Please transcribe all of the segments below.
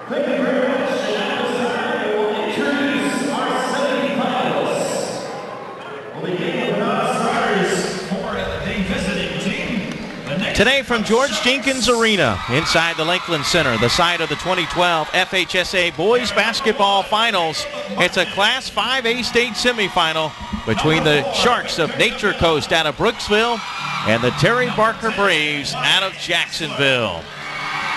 Thank you very much. And at this time, I will introduce our semifinalists. We'll begin with non-starters for the visiting team. Today from George Jenkins Arena, inside the Lakeland Center, the site of the 2012 FHSAA Boys Basketball Finals. It's a Class 5A state semifinal between the Sharks of Nature Coast out of Brooksville and the Terry Parker Braves out of Jacksonville.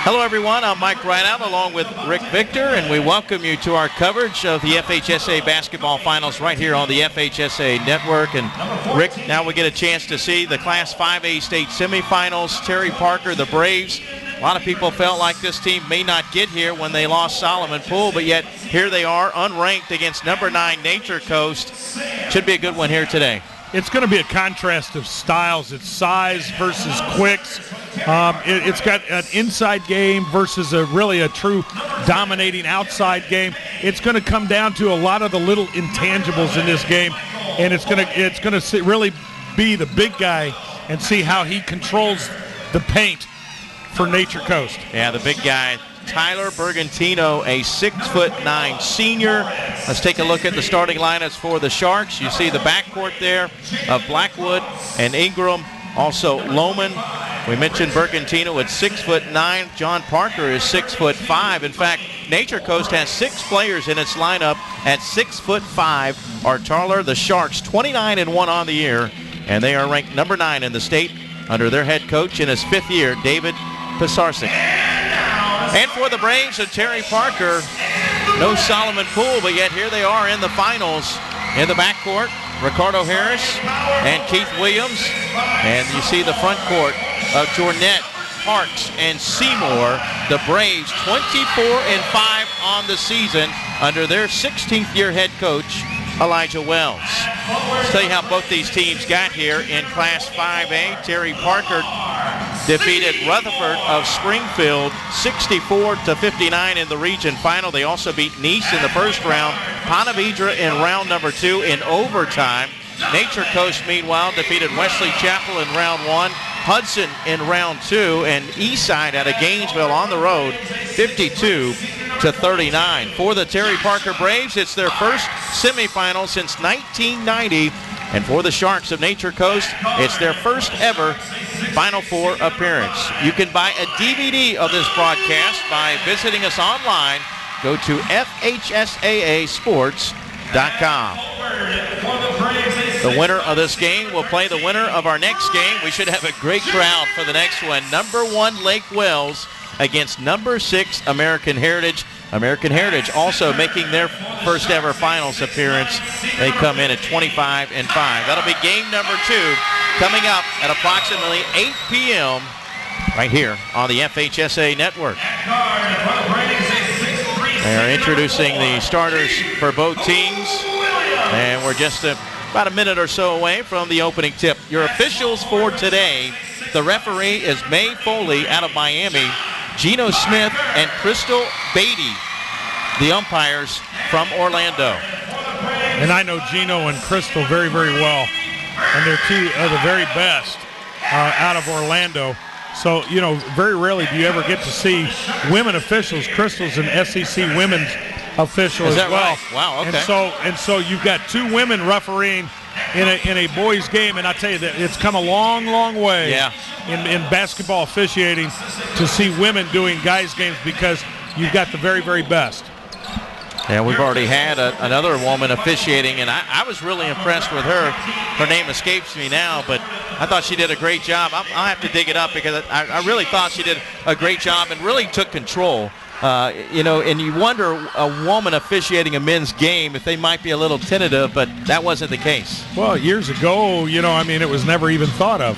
Hello everyone, I'm Mike Rideout along with Rick Victor, and we welcome you to our coverage of the FHSAA Basketball Finals right here on the FHSAA Network. And Rick, now we get a chance to see the Class 5A state semifinals. Terry Parker, the Braves. A lot of people felt like this team may not get here when they lost Solomon Poole, but yet here they are unranked against number 9 Nature Coast. Should be a good one here today. It's going to be a contrast of styles. It's size versus quicks. It's got an inside game versus a true dominating outside game. It's going to come down to a lot of the little intangibles in this game, and it's going to really be the big guy and see how he controls the paint for Nature Coast. Yeah, the big guy, Tyler Bergantino, a 6'9" senior. Let's take a look at the starting lineups for the Sharks. You see the backcourt there of Blackwood and Ingram, also Lohman. We mentioned Bergantino at 6'9". John Parker is 6'5". In fact, Nature Coast has 6 players in its lineup at 6'5" or taller. The Sharks 29-1 on the year, and they are ranked number 9 in the state under their head coach in his 5th year, David Pisarcik. And for the Braves and Terry Parker, no Solomon Poole, but yet here they are in the finals. In the backcourt, Ricardo Harris and Keith Williams. And you see the front court of Jornette, Parks, and Seymour. The Braves 24-5 on the season under their 16th year head coach, Elijah Wells. Let's tell you how both these teams got here in Class 5A. Terry Parker defeated Rutherford of Springfield 64-59 in the region final. They also beat Nice in the first round, Ponte Vedra in round number 2 in overtime. Nature Coast, meanwhile, defeated Wesley Chapel in round 1, Hudson in round 2, and Eastside out of Gainesville on the road 52-39. For the Terry Parker Braves, it's their first semifinal since 1990. And for the Sharks of Nature Coast, it's their first ever Final Four appearance. You can buy a DVD of this broadcast by visiting us online. Go to FHSAAsports.com. The winner of this game will play the winner of our next game. We should have a great crowd for the next one. Number 1 Lake Wells against number 6 American Heritage. American Heritage also making their first ever finals appearance. They come in at 25-5. That'll be game number 2 coming up at approximately 8 p.m. right here on the FHSAA Network. They are introducing the starters for both teams, and we're just about a minute or so away from the opening tip. Your officials for today, the referee is May Foley out of Miami, Gino Smith and Crystal Beatty, the umpires from Orlando. And I know Gino and Crystal very, very well, and they're 2 of the very best out of Orlando. So, you know, very rarely do you ever get to see women officials. Crystal's an SEC women's official as well. Right? Wow, okay. And so you've got 2 women refereeing in a boys game, and I tell you that it's come a long, long way in basketball officiating to see women doing guys games, because you've got the very, very best. Yeah, we've already had another woman officiating, and I was really impressed with her. Her name escapes me now, but I thought she did a great job. I'll have to dig it up, because I really thought she did a great job and really took control. You know, and you wonder, a woman officiating a men's game, if they might be a little tentative, but that wasn't the case. Well, years ago, you know, I mean, it was never even thought of.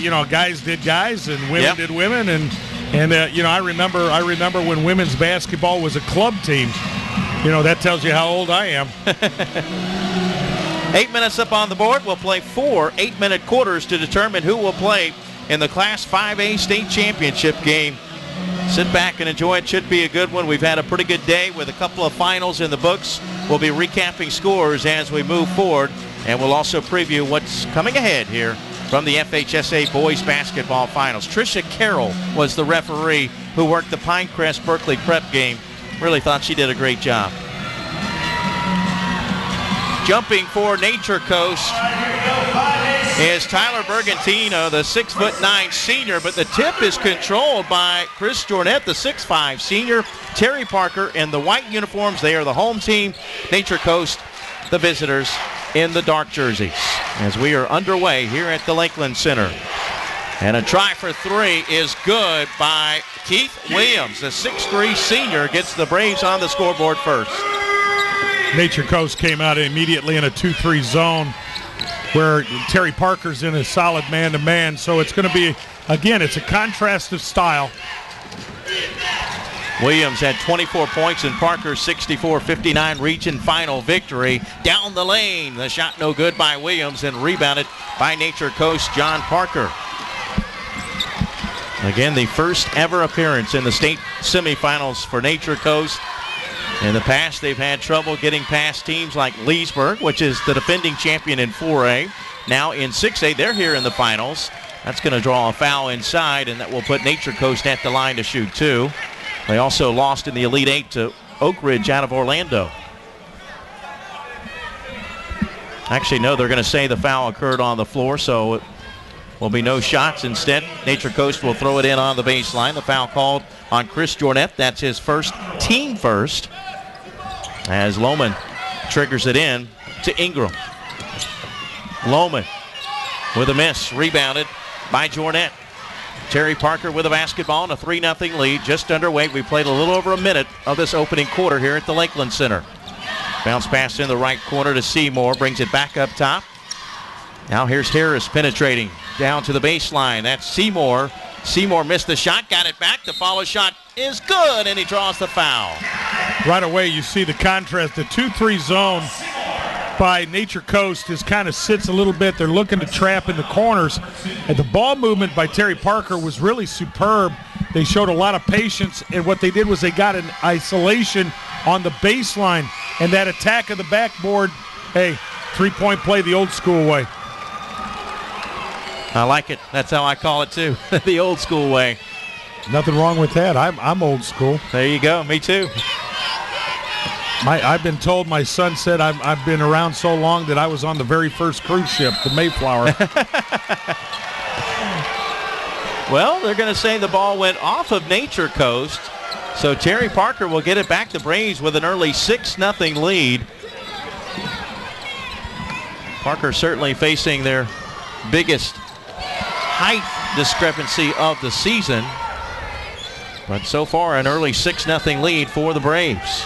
You know, guys did guys and women did women, and you know, I remember when women's basketball was a club team. You know, that tells you how old I am. 8 minutes up on the board. We'll play 4 8-minute quarters to determine who will play in the Class 5A state championship game. Sit back and enjoy it. Should be a good one. We've had a pretty good day with a couple of finals in the books. We'll be recapping scores as we move forward, and we'll also preview what's coming ahead here from the FHSAA Boys Basketball Finals. Trisha Carroll was the referee who worked the Pinecrest Berkeley Prep game. Really thought she did a great job. Jumping for Nature Coast is Tyler Bergantino, the 6'9" senior, but the tip is controlled by Chris Jornet, the 6'5" senior. Terry Parker in the white uniforms. They are the home team. Nature Coast, the visitors, in the dark jerseys. As we are underway here at the Lakeland Center. And a try for three is good by Keith Williams. The 6'3" senior gets the Braves on the scoreboard first. Nature Coast came out immediately in a 2-3 zone where Terry Parker's in a solid man-to-man. So it's going to be, again, it's a contrast of style. Williams had 24 points in Parker's 64-59 region final victory. Down the lane, the shot no good by Williams and rebounded by Nature Coast John Parker. Again, the first ever appearance in the state semifinals for Nature Coast. In the past, they've had trouble getting past teams like Leesburg, which is the defending champion in 4A. Now in 6A, they're here in the finals. That's going to draw a foul inside, and that will put Nature Coast at the line to shoot two. They also lost in the Elite Eight to Oak Ridge out of Orlando. Actually, no, they're going to say the foul occurred on the floor, so it will be no shots. Instead, Nature Coast will throw it in on the baseline. The foul called on Chris Jornet. That's his first, team first, as Lohman triggers it in to Ingram. Lohman with a miss, rebounded by Jornet. Terry Parker with a basketball and a 3-0 lead just underway. We played a little over a minute of this opening quarter here at the Lakeland Center. Bounce pass in the right corner to Seymour, brings it back up top. Now here's Harris penetrating down to the baseline. That's Seymour. Seymour missed the shot, got it back. The follow shot is good, and he draws the foul. Right away, you see the contrast. The 2-3 zone by Nature Coast is kind of sits a little bit. They're looking to trap in the corners. And the ball movement by Terry Parker was really superb. They showed a lot of patience, and what they did was they got an isolation on the baseline, and that attack of the backboard, hey, three-point play the old school way. I like it. That's how I call it too, the old school way. Nothing wrong with that. I'm old school. There you go. Me too. I've been told, my son said I've been around so long that I was on the very first cruise ship, the Mayflower. Well, they're going to say the ball went off of Nature Coast, so Terry Parker will get it back to Braves with an early 6-0 lead. Parker certainly facing their biggest height discrepancy of the season, but so far an early 6-0 lead for the Braves.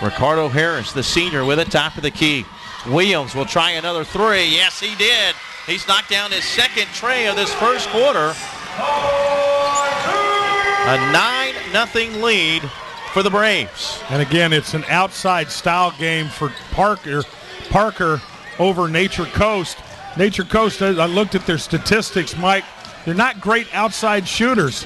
Ricardo Harris, the senior, with it top of the key. Williams will try another three. Yes, he did. He's knocked down his second tray of this first quarter. A 9-0 lead for the Braves. And again, it's an outside style game for Parker over Nature Coast. Nature Coast, I looked at their statistics, Mike. They're not great outside shooters.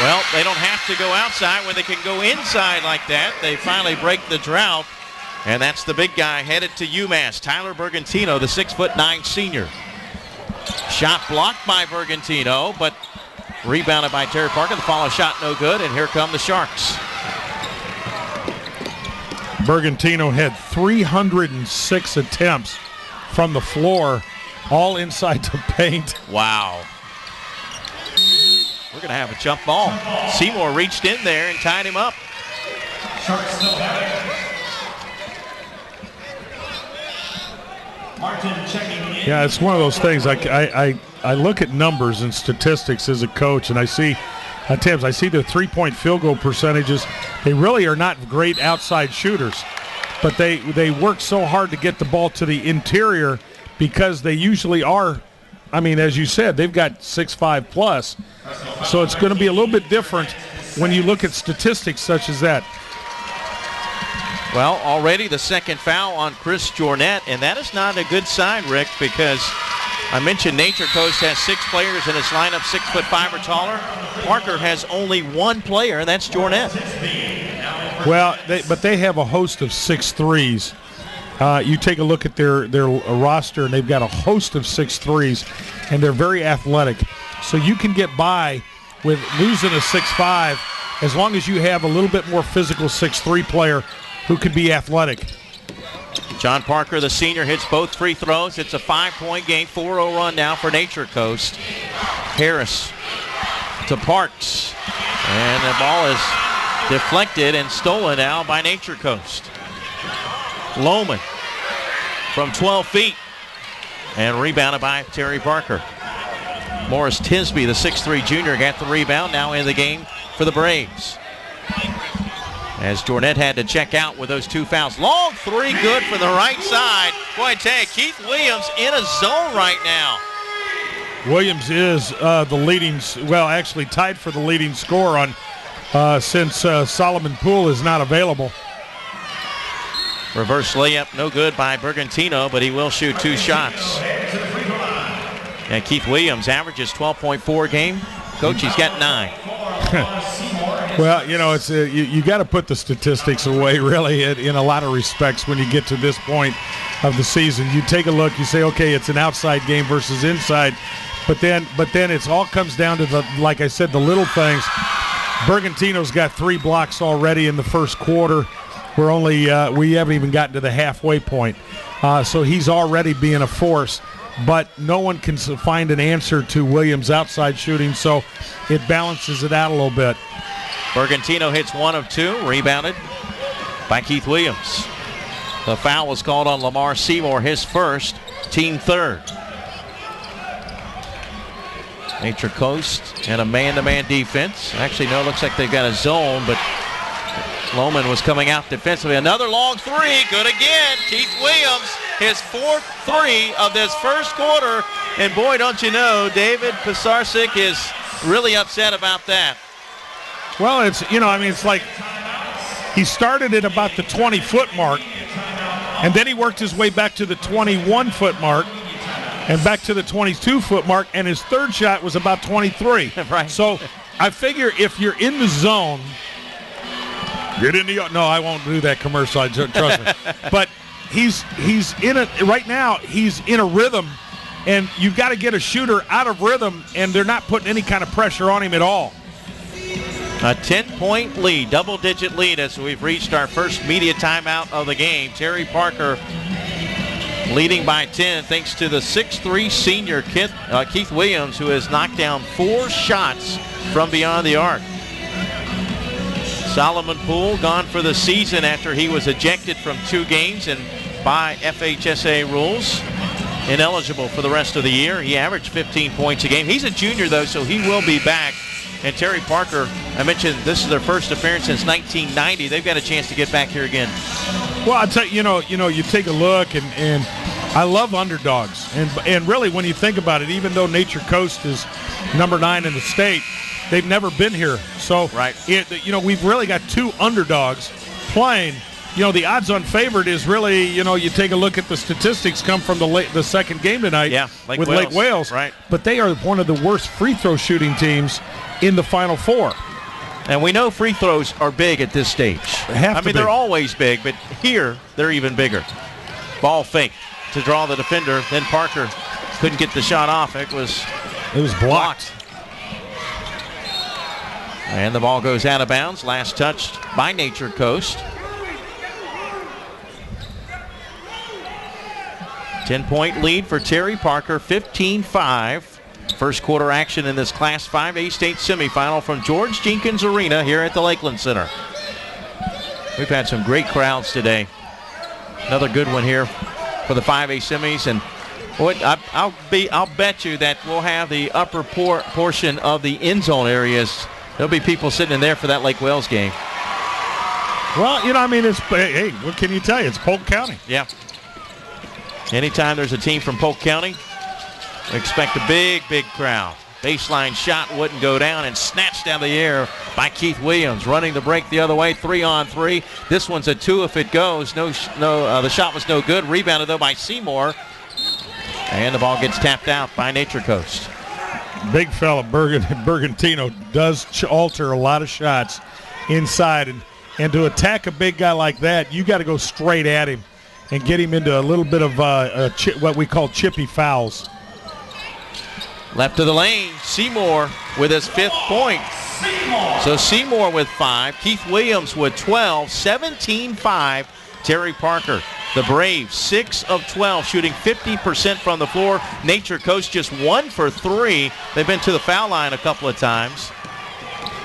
Well, they don't have to go outside when they can go inside like that. They finally break the drought, and that's the big guy headed to UMass, Tyler Bergantino, the 6'9" senior. Shot blocked by Bergantino, but rebounded by Terry Parker. The follow shot no good, and here come the Sharks. Bergantino had 306 attempts from the floor, all inside the paint. Wow. We're going to have a jump ball. Seymour reached in there and tied him up. Sharks still have it. Martin checking in. Yeah, it's one of those things. I look at numbers and statistics as a coach, and I see attempts. I see their three-point field goal percentages. They really are not great outside shooters, but they work so hard to get the ball to the interior because they usually are. I mean, as you said, they've got 6'5" plus. So it's going to be a little bit different when you look at statistics such as that. Well, already the second foul on Chris Jornet, and that is not a good sign, Rick, because I mentioned Nature Coast has 6 players in its lineup 6'5" or taller. Parker has only 1 player, and that's Jornet. Well, but they have a host of 6'3s. You take a look at their roster, and they've got a host of 6'3s. and they're very athletic. So you can get by with losing a 6'5", as long as you have a little bit more physical 6'3" player who can be athletic. John Parker, the senior, hits both free throws. It's a 5-point game, 4-0 run now for Nature Coast. Harris to Parks, and the ball is deflected and stolen now by Nature Coast. Lohman from 12 feet and rebounded by Terry Parker. Morris Tisby, the 6'3" junior, got the rebound, now in the game for the Braves. As Jornet had to check out with those 2 fouls. Long three, good from the right side. Boy, I tell you, Keith Williams in a zone right now. Williams is the leading, well, actually tied for the leading scorer on since Solomon Poole is not available. Reverse layup, no good by Bergantino, but he will shoot 2 shots. And Keith Williams averages 12.4 a game. Coach, he's got 9. Well, you know, it's you got to put the statistics away, really, in a lot of respects when you get to this point of the season. You take a look, you say, okay, it's an outside game versus inside, but then it all comes down to, the, like I said, the little things. Bergantino's got 3 blocks already in the first quarter. We're only we haven't even gotten to the halfway point, so he's already being a force. But no one can find an answer to Williams' outside shooting, so it balances it out a little bit. Bergantino hits 1 of 2, rebounded by Keith Williams. The foul was called on Lamar Seymour, his first, team 3rd. Nature Coast and a man-to-man defense. Actually, no, it looks like they've got a zone, but Lohman was coming out defensively. Another long 3, good again. Keith Williams, his 4th 3 of this first quarter. And boy, don't you know, David Pisarcik is really upset about that. Well, it's, you know, I mean, it's like he started at about the 20-foot mark, and then he worked his way back to the 21-foot mark and back to the 22-foot mark, and his 3rd shot was about 23. Right. So I figure if you're in the zone, get in the, no, I won't do that commercial, trust me. But he's in a, right now, he's in a rhythm, and you've got to get a shooter out of rhythm, and they're not putting any kind of pressure on him at all. A 10-point lead, double-digit lead as we've reached our first media timeout of the game. Terry Parker leading by 10 thanks to the 6'3" senior Keith Williams, who has knocked down 4 shots from beyond the arc. Solomon Poole gone for the season after he was ejected from 2 games and by FHSAA rules, ineligible for the rest of the year. He averaged 15 points a game. He's a junior, though, so he will be back. And Terry Parker, I mentioned this is their first appearance since 1990. They've got a chance to get back here again. Well, I tell you, you take a look, and I love underdogs. And really, when you think about it, even though Nature Coast is number 9 in the state, they've never been here. So, right. We've really got 2 underdogs playing. The odds-on favorite is really, you take a look at the statistics come from the second game tonight with Lake Wales. Right. But they are one of the worst free throw shooting teams in the Final Four. And we know free throws are big at this stage. They're always big, but here they're even bigger. Ball fake to draw the defender. Then Parker couldn't get the shot off. It was blocked. And the ball goes out of bounds. Last touched by Nature Coast. 10-point lead for Terry Parker, 15-5. First quarter action in this Class 5A state semifinal from George Jenkins Arena here at the Lakeland Center. We've had some great crowds today. Another good one here for the 5A semis, and I'll bet you that we'll have the upper portion of the end zone areas. There'll be people sitting in there for that Lake Wales game. Well, hey, what can you tell you? It's Polk County. Yeah. Anytime there's a team from Polk County, expect a big crowd. Baseline shot wouldn't go down and snatched out of the air by Keith Williams. Running the break the other way, 3-on-3. This one's a 2 if it goes. The shot was no good. Rebounded, though, by Seymour. And the ball gets tapped out by Nature Coast. Big fella Bergantino does alter a lot of shots inside. And to attack a big guy like that, you got to go straight at him and get him into a little bit of what we call chippy fouls. Left of the lane, Seymour with his 5th point. So Seymour with 5, Keith Williams with 12, 17-5, Terry Parker. The Braves, 6 of 12, shooting 50% from the floor. Nature Coast just 1 for 3. They've been to the foul line a couple of times.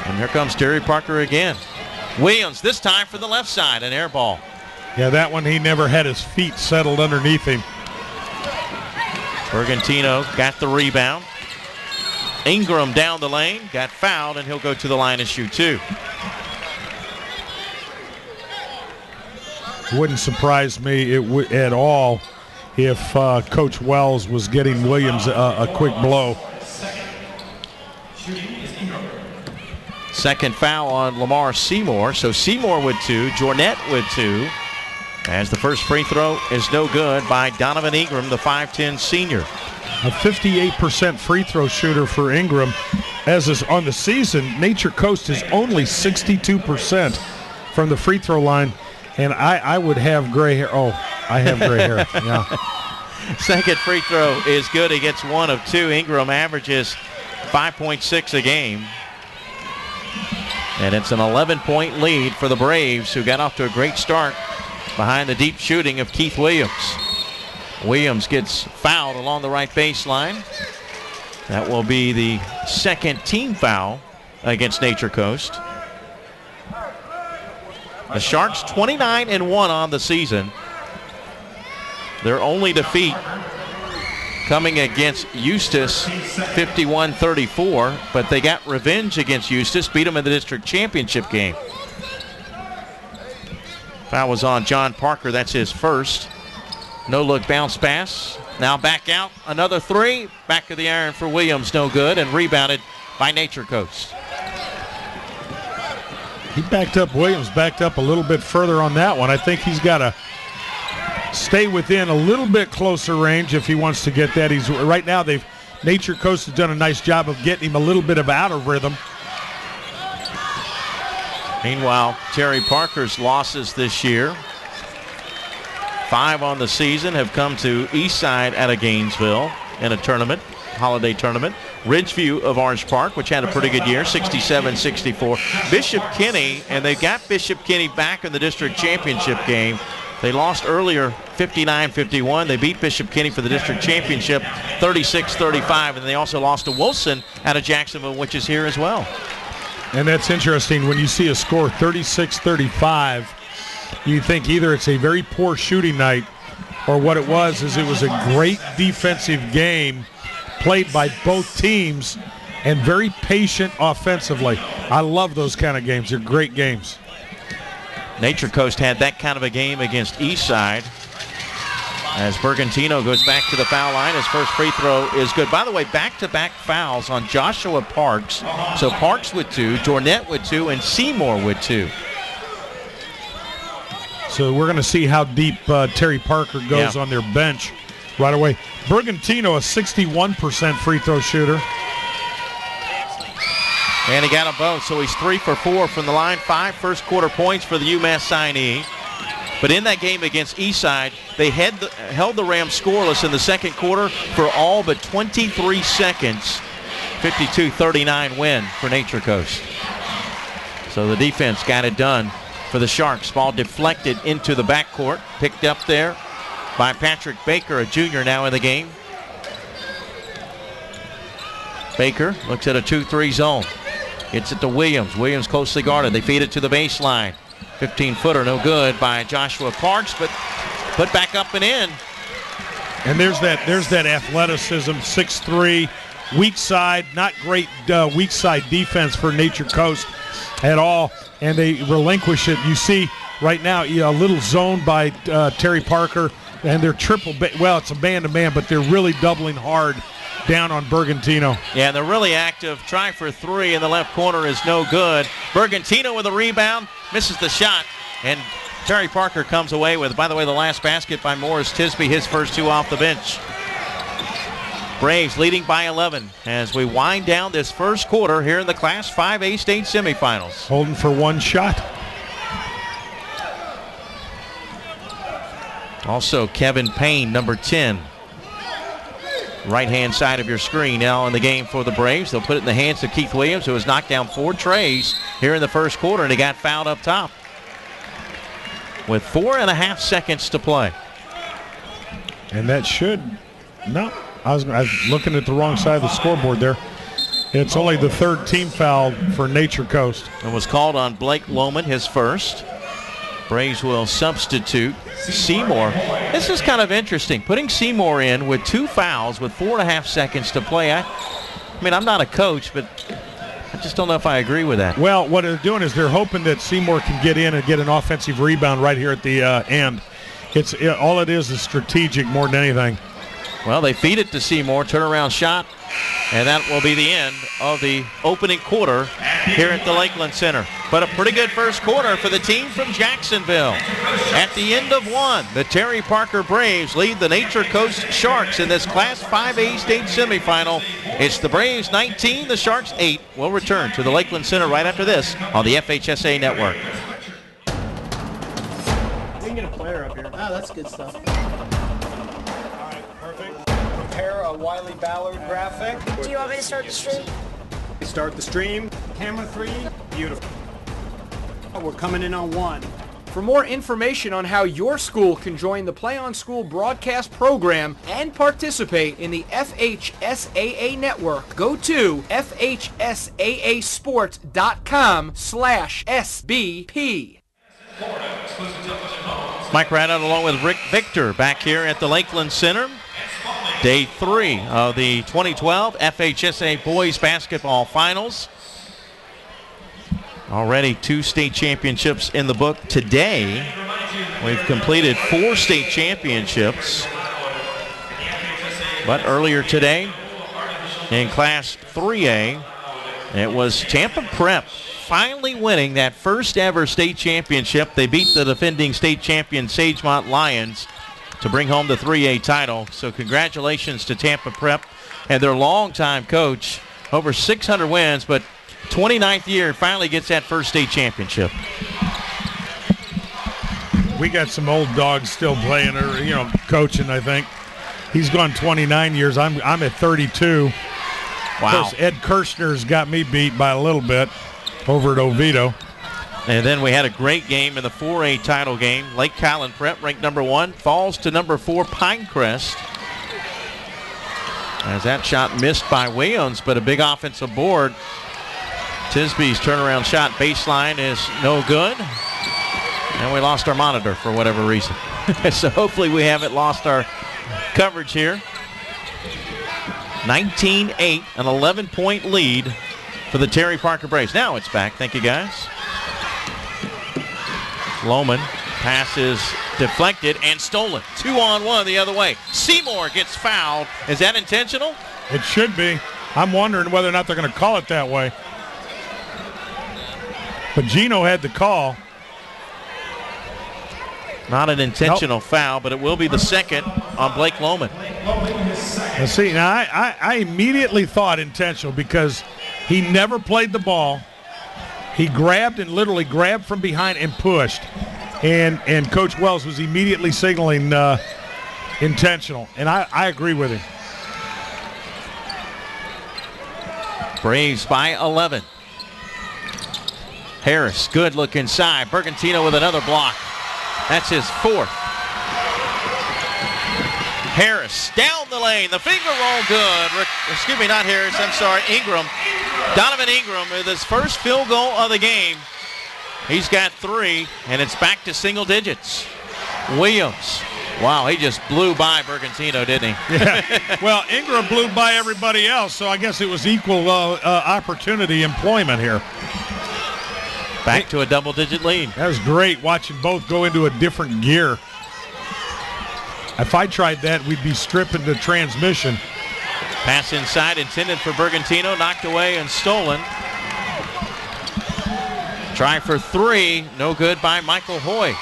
And here comes Terry Parker again. Williams this time for the left side, an air ball. Yeah, that one he never had his feet settled underneath him. Bergantino got the rebound. Ingram down the lane, got fouled, and he'll go to the line and shoot 2. Wouldn't surprise me at all if Coach Wells was getting Williams a quick blow. Second foul on Lamar Seymour. So Seymour with 2, Jornet with 2. As the first free throw is no good by Donovan Ingram, the 5'10 senior. A 58% free throw shooter for Ingram. As is on the season, Nature Coast is only 62% from the free throw line. And I would have gray hair. Oh, I have gray hair. Yeah. Second free throw is good. He gets 1 of 2. Ingram averages 5.6 a game. And it's an 11-point lead for the Braves, who got off to a great start behind the deep shooting of Keith Williams. Williams gets fouled along the right baseline. That will be the second team foul against Nature Coast. The Sharks 29-1 on the season. Their only defeat coming against Eustis, 51-34, but they got revenge against Eustis, beat them in the district championship game. Foul was on John Parker. That's his first. No-look bounce pass. Now back out. Another 3. Back of the iron for Williams. No good. And rebounded by Nature Coast. He backed up. Williams backed up a little bit further on that one. I think he's got to stay within a little bit closer range if he wants to get that. He's right now. Nature Coast has done a nice job of getting him a little bit of out of rhythm. Meanwhile, Terry Parker's losses this year, 5 on the season, have come to Eastside out of Gainesville in a tournament, holiday tournament. Ridgeview of Orange Park, which had a pretty good year, 67-64. Bishop Kenny, and they got Bishop Kenny back in the district championship game. They lost earlier 59-51. They beat Bishop Kenny for the district championship 36-35, and they also lost to Wilson out of Jacksonville, which is here as well. And that's interesting. When you see a score 36-35, you think either it's a very poor shooting night or what it was is it was a great defensive game played by both teams and very patient offensively. I love those kind of games. They're great games. Nature Coast had that kind of a game against Eastside. As Bergantino goes back to the foul line, his first free throw is good. By the way, back-to-back fouls on Joshua Parks. So Parks with 2, Jornet with 2, and Seymour with 2. So we're going to see how deep Terry Parker goes on their bench right away. Bergantino, a 61% free throw shooter. And he got them both, so he's 3 for 4 from the line. 5 first quarter points for the UMass signee. But in that game against Eastside, they held the Rams scoreless in the second quarter for all but 23 seconds. 52-39 win for Nature Coast. So the defense got it done for the Sharks. Ball deflected into the backcourt. Picked up there by Patrick Baker, a junior now in the game. Baker looks at a 2-3 zone. Gets it to Williams. Williams closely guarded. They feed it to the baseline. 15-footer, no good by Joshua Parks, but put back up and in. And there's that athleticism, 6'3", weak side, not great weak side defense for Nature Coast at all, and they relinquish it. You see right now a little zone by Terry Parker, and they're it's a man-to-man, but they're really doubling hard down on Bergantino. Yeah, they're really active. Try for 3 in the left corner is no good. Bergantino with a rebound, misses the shot, and Terry Parker comes away with, by the way, the last basket by Morris Tisby, his first 2 off the bench. Braves leading by 11 as we wind down this first quarter here in the Class 5A state semifinals. Holding for 1 shot. Also, Kevin Payne, number 10. right-hand side of your screen. Now in the game for the Braves. They'll put it in the hands of Keith Williams, who has knocked down 4 trays here in the first quarter, and he got fouled up top with 4.5 seconds to play. And that should not. I was looking at the wrong side of the scoreboard there. It's only the 3rd team foul for Nature Coast. It was called on Blake Lohman, his first. Braves will substitute Seymour. This is kind of interesting. Putting Seymour in with 2 fouls with 4.5 seconds to play. I mean, I'm not a coach, but I just don't know if I agree with that. Well, what they're doing is they're hoping that Seymour can get in and get an offensive rebound right here at the end. All it is strategic more than anything. Well, they feed it to Seymour, turnaround shot, and that will be the end of the opening quarter here at the Lakeland Center. But a pretty good first quarter for the team from Jacksonville. At the end of one, the Terry Parker Braves lead the Nature Coast Sharks in this Class 5A state semifinal. It's the Braves 19, the Sharks 8. We'll return to the Lakeland Center right after this on the FHSAA Network. We can get a player up here. Oh, that's good stuff. Prepare a Wiley Ballard graphic. Do you want me to start the stream? Start the stream. Camera 3. Beautiful. We're coming in on 1. For more information on how your school can join the Play on School broadcast program and participate in the FHSAA network, go to FHSAAsports.com/SBP. Mike Rideout along with Rick Victor back here at the Lakeland Center. Day 3 of the 2012 FHSAA Boys Basketball Finals. Already 2 state championships in the book today. We've completed 4 state championships. But earlier today, in Class 3A, it was Tampa Prep finally winning that first ever state championship. They beat the defending state champion Sagemont Lions to bring home the 3A title. So congratulations to Tampa Prep and their longtime coach. Over 600 wins, but 29th year finally gets that first state championship. We got some old dogs still playing, or coaching. I think he's gone 29 years. I'm at 32. Wow. Of course, Ed Kirshner's got me beat by a little bit over at Oviedo. And then we had a great game in the 4A title game. Lake Highland Prep, ranked number 1, falls to number 4 Pinecrest. As that shot missed by Williams, but a big offensive board. Tisby's turnaround shot baseline is no good. And we lost our monitor for whatever reason. So hopefully we haven't lost our coverage here. 19-8, an 11-point lead for the Terry Parker Braves. Now it's back. Thank you, guys. Lohman passes deflected and stolen. 2-on-1 the other way. Seymour gets fouled. Is that intentional? It should be. I'm wondering whether or not they're going to call it that way. But Gino had the call. Not an intentional foul, but it will be the second on Blake Lohman. Now see, now I immediately thought intentional because he never played the ball. He grabbed and literally grabbed from behind and pushed. And Coach Wells was immediately signaling intentional. And I agree with him. Braves by 11. Harris, good look inside. Bergantino with another block. That's his 4th. Harris down the lane. The finger roll good. Excuse me, not Harris. I'm sorry, Ingram. Donovan Ingram with his first field goal of the game. He's got 3, and it's back to single digits. Williams. Wow, he just blew by Bergantino, didn't he? Yeah. Well, Ingram blew by everybody else, so I guess it was equal opportunity employment here. Back to a double-digit lead. That was great watching both go into a different gear. If I tried that, we'd be stripping the transmission. Pass inside intended for Bergantino, knocked away and stolen. Try for 3, no good by Michael Hoy.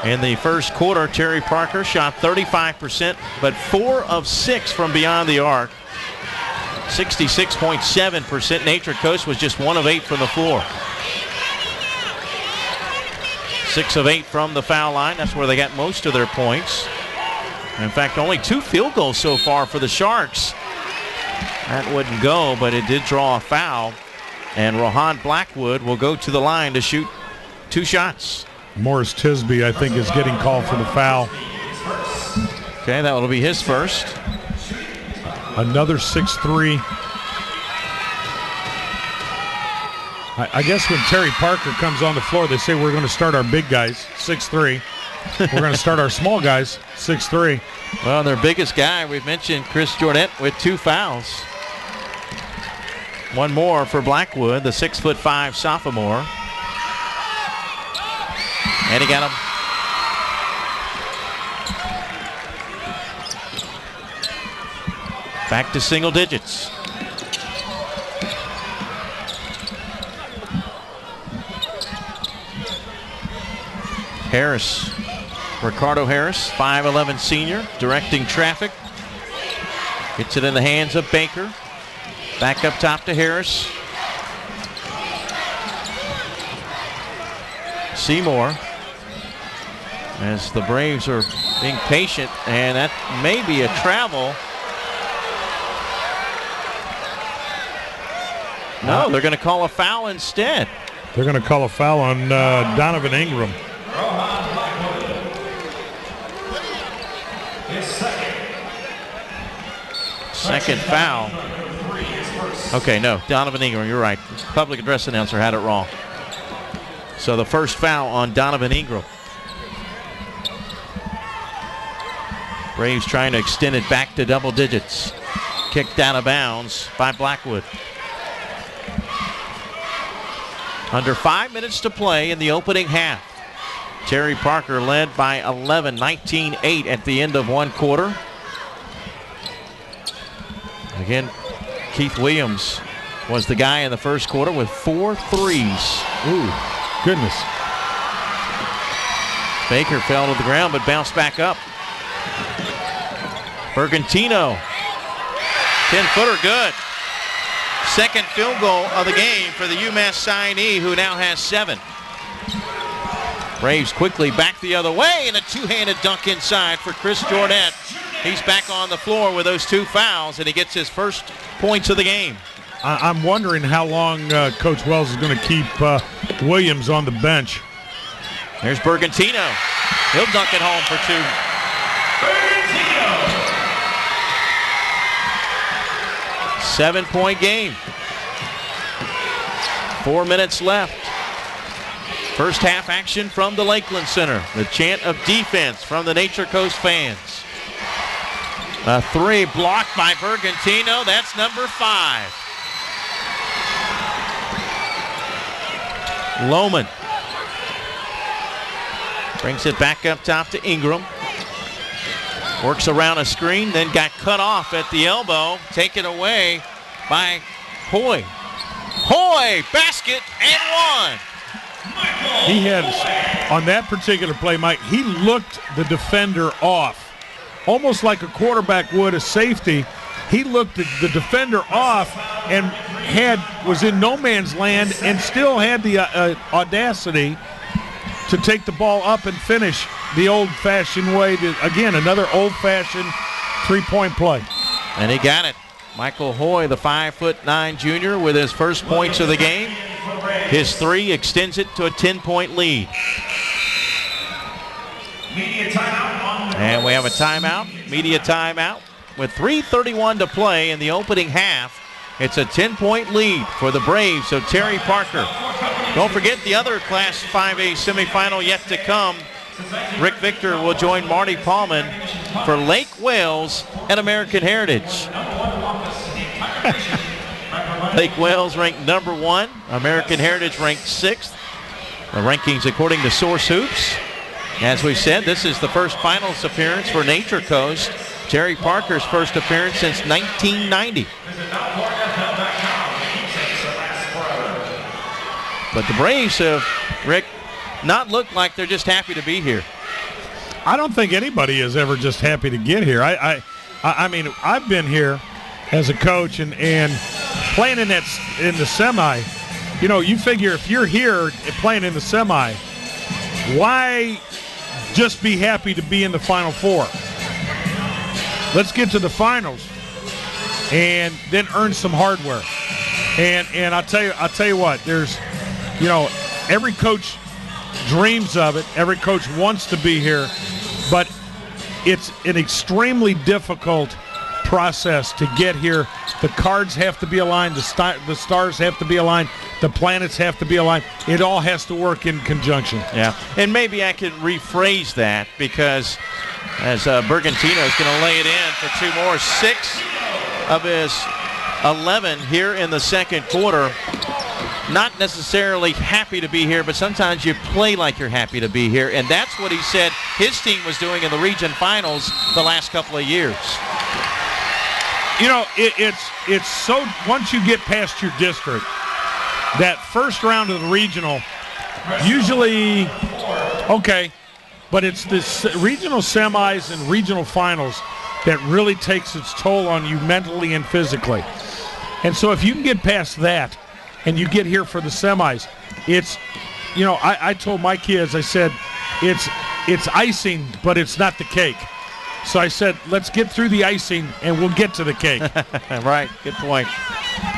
In the first quarter, Terry Parker shot 35%, but 4 of 6 from beyond the arc. 66.7%. Nature Coast was just 1 of 8 from the floor. 6 of 8 from the foul line. That's where they got most of their points. In fact, only 2 field goals so far for the Sharks. That wouldn't go, but it did draw a foul. And Rohan Blackwood will go to the line to shoot 2 shots. Morris Tisby, I think, is getting called for the foul. Okay, that will be his first. Another 6'3". I guess when Terry Parker comes on the floor, they say we're going to start our big guys, 6'3". We're going to start our small guys, 6'3". Well, their biggest guy, we've mentioned Chris Jordet with 2 fouls. One more for Blackwood, the 6'5" sophomore. And he got him. Back to single digits. Harris, Ricardo Harris, 5'11" senior, directing traffic. Gets it in the hands of Baker. Back up top to Harris. Seymour, as the Braves are being patient, and that may be a travel. No, they're going to call a foul instead. They're going to call a foul on Donovan Ingram. Second foul. Okay, no, Donovan Ingram, you're right. The public address announcer had it wrong. So the first foul on Donovan Ingram. Braves trying to extend it back to double digits. Kicked out of bounds by Blackwood. Under 5 minutes to play in the opening half. Terry Parker led by 11, 19-8 at the end of one quarter. Again, Keith Williams was the guy in the first quarter with 4 threes. Ooh, goodness. Baker fell to the ground but bounced back up. Bergantino, 10-footer good. Second field goal of the game for the UMass signee, who now has 7. Braves quickly back the other way, and a two-handed dunk inside for Chris Jordet. He's back on the floor with those 2 fouls, and he gets his first points of the game. I'm wondering how long Coach Wells is going to keep Williams on the bench. There's Bergantino. He'll dunk it home for 2. 7-point game. 4 minutes left. First half action from the Lakeland Center. The chant of defense from the Nature Coast fans. A 3 blocked by Bergantino. That's number 5. Lohman brings it back up top to Ingram. Works around a screen, then got cut off at the elbow. Taken away by Hoy. Hoy, basket and 1. He had, on that particular play, Mike, he looked the defender off. Almost like a quarterback would a safety. He looked the defender off and was in no man's land and still had the audacity to take the ball up and finish the old-fashioned way. Again, another old-fashioned 3-point play. And he got it. Michael Hoy, the 5'9" junior, with his first points of the game. His 3 extends it to a 10-point lead. And we have a timeout, media timeout. With 3:31 to play in the opening half, it's a 10-point lead for the Braves of Terry Parker. Don't forget the other Class 5A semifinal yet to come. Rick Victor will join Marty Paulman for Lake Wales and American Heritage. Lake Wales ranked number 1. American Heritage ranked 6th. The rankings according to Source Hoops. As we said, this is the first finals appearance for Nature Coast. Terry Parker's first appearance since 1990. But the Braves have, Rick, not looked like they're just happy to be here. I don't think anybody is ever just happy to get here. I mean, I've been here as a coach and playing in the semi. You know, you figure if you're here playing in the semi, why just be happy to be in the Final Four? Let's get to the finals and then earn some hardware. And I'll tell you what, there's, every coach dreams of it. Every coach wants to be here, but it's an extremely difficult process to get here. The cards have to be aligned. The stars have to be aligned. The planets have to be aligned. It all has to work in conjunction. Yeah, and maybe I could rephrase that, because as Bergantino is going to lay it in for two more, 6 of his 11 here in the second quarter. Not necessarily happy to be here, but sometimes you play like you're happy to be here, and that's what he said his team was doing in the region finals the last couple of years. It's so, once you get past your district, that first round of the regional, usually, okay, but it's this regional semis and regional finals that really takes its toll on you mentally and physically. And so if you can get past that and you get here for the semis, it's, I told my kids, I said, it's icing, but it's not the cake. So I said, let's get through the icing and we'll get to the cake. Right, good point.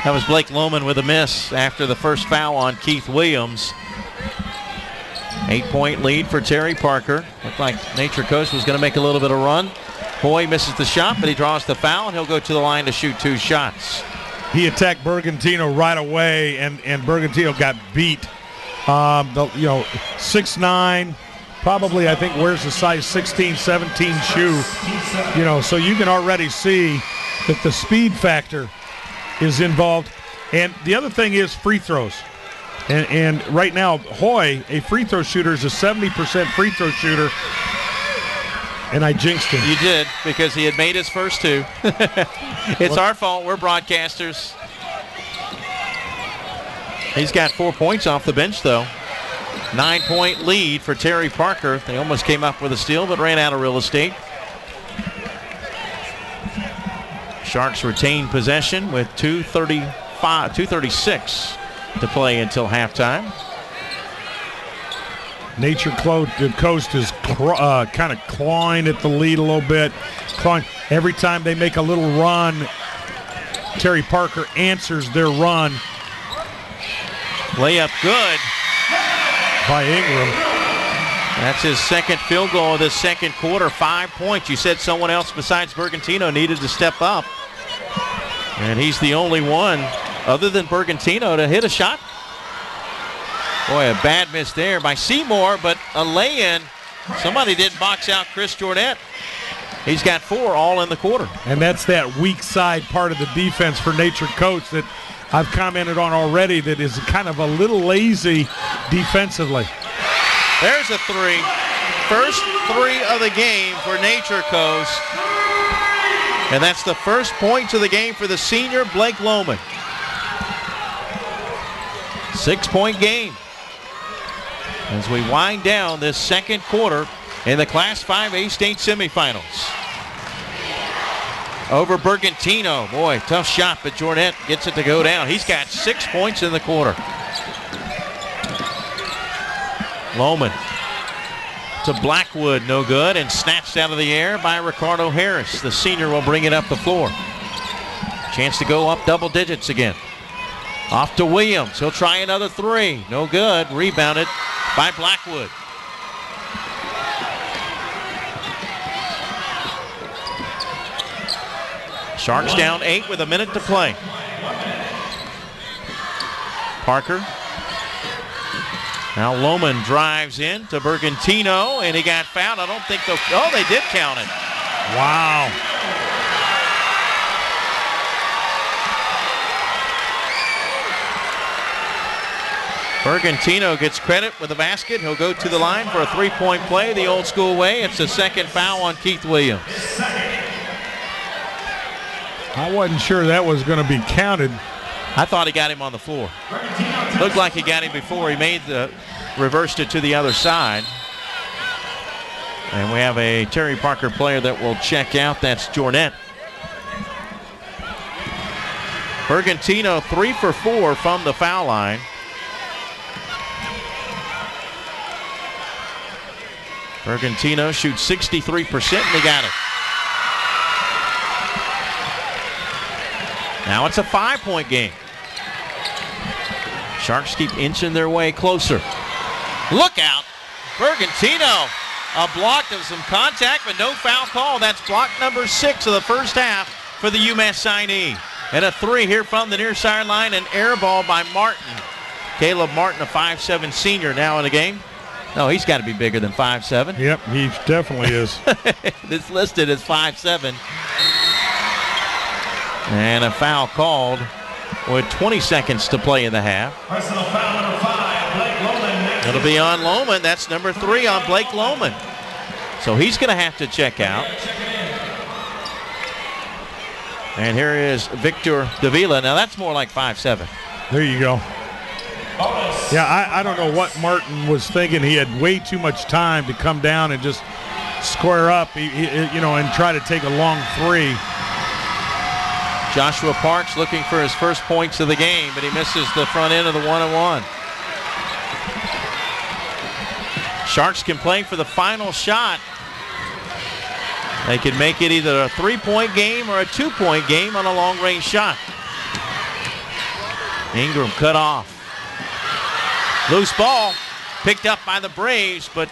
That was Blake Lohman with a miss after the first foul on Keith Williams. 8-point lead for Terry Parker. Looked like Nature Coast was going to make a little bit of run. Hoy misses the shot, but he draws the foul, and he'll go to the line to shoot 2 shots. He attacked Bergantino right away, and Bergantino got beat. 6'9", probably, I think, wears a size 16, 17 shoe. So you can already see that the speed factor is involved. And the other thing is free throws. And right now, Hoy, a free throw shooter, is a 70% free throw shooter. And I jinxed him. You did, because he had made his first 2. It's our fault. We're broadcasters. He's got 4 points off the bench, though. 9-point lead for Terry Parker. They almost came up with a steal, but ran out of real estate. Sharks retain possession with 2:36 to play until halftime. Nature Coast is kind of clawing at the lead a little bit. Every time they make a little run, Terry Parker answers their run. Layup good by Ingram. That's his second field goal of this second quarter. 5 points. You said someone else besides Bergantino needed to step up. And he's the only one, other than Bergantino, to hit a shot. Boy, a bad miss there by Seymour, but a lay-in. Somebody didn't box out Chris Jornet. He's got 4 all in the quarter. And that's that weak side part of the defense for Nature Coast that I've commented on already, that is kind of a little lazy defensively. There's a 3. First 3 of the game for Nature Coast. And that's the first points of the game for the senior, Blake Lohman. 6-point game as we wind down this second quarter in the Class 5A state semifinals. Over Bergantino. Boy, tough shot, but Jornet gets it to go down. He's got 6 points in the quarter. Lohman to Blackwood, no good, and snatched out of the air by Ricardo Harris. The senior will bring it up the floor. Chance to go up double digits again. Off to Williams. He'll try another 3. No good. Rebounded by Blackwood. Sharks down 8 with a minute to play. Parker. Now Lohman drives in to Bergantino, and he got fouled. I don't think they'll... Oh, they did count it. Wow. Bergantino gets credit with the basket. He'll go to the line for a 3-point play the old school way. It's the second foul on Keith Williams. I wasn't sure that was going to be counted. I thought he got him on the floor. Looked like he got him before he reversed it to the other side. And we have a Terry Parker player that will check out. That's Jornet. Bergantino 3 for 4 from the foul line. Bergantino shoots 63%, and they got it. Now it's a 5-point game. Sharks keep inching their way closer. Look out! Bergantino, a block of some contact, but no foul call. That's block number 6 of the first half for the UMass signee. And a 3 here from the near sideline, an air ball by Martin. Caleb Martin, a 5'7" senior now in the game. No, he's got to be bigger than 5'7". Yep, he definitely is. It's listed as 5'7". And a foul called with 20 seconds to play in the half. Personal foul number 5, Blake Loman. It'll be on Loman. That's number 3 on Blake Loman. So he's going to have to check out. And here is Victor Davila. Now that's more like 5'7". There you go. Yeah, I don't know what Martin was thinking. He had way too much time to come down and just square up, and try to take a long 3. Joshua Parks looking for his first points of the game, but he misses the front end of the 1-on-1. Sharks can play for the final shot. They can make it either a 3-point game or a 2-point game on a long-range shot. Ingram cut off. Loose ball picked up by the Braves, but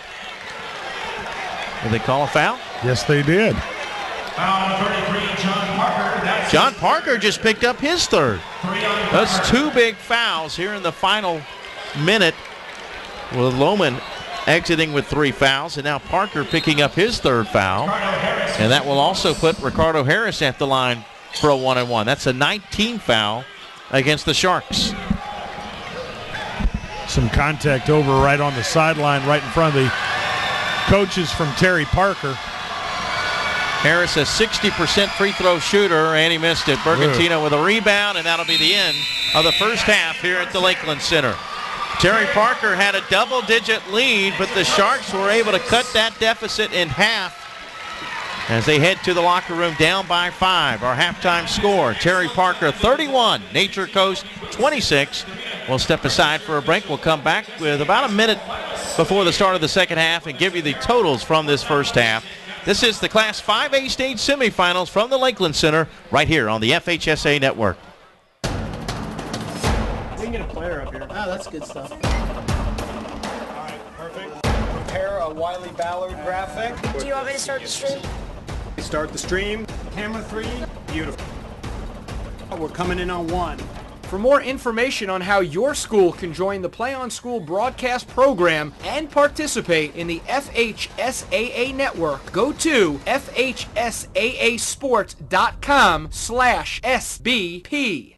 did they call a foul? Yes, they did. Foul number 33, John Parker. John Parker just picked up his 3rd. That's 2 big fouls here in the final minute, with Loman exiting with 3 fouls, and now Parker picking up his 3rd foul. And that will also put Ricardo Harris at the line for a 1-on-1. That's a 19 foul against the Sharks. Some contact over right on the sideline, right in front of the coaches from Terry Parker. Harris, a 60% free throw shooter, and he missed it. Bergantino with a rebound, and that'll be the end of the first half here at the Lakeland Center. Terry Parker had a double-digit lead, but the Sharks were able to cut that deficit in half as they head to the locker room down by 5. Our halftime score, Terry Parker 31, Nature Coast 26. We'll step aside for a break. We'll come back with about a minute before the start of the second half and give you the totals from this first half. This is the Class 5A state semifinals from the Lakeland Center right here on the FHSAA Network. We can get a player up here. Oh, that's good stuff. All right, perfect. Prepare a Wiley Ballard graphic. Do you want me to start the stream? Start the stream. Camera 3. Beautiful. We're coming in on 1. For more information on how your school can join the Play on School broadcast program and participate in the FHSAA network, go to FHSAAsports.com/SBP.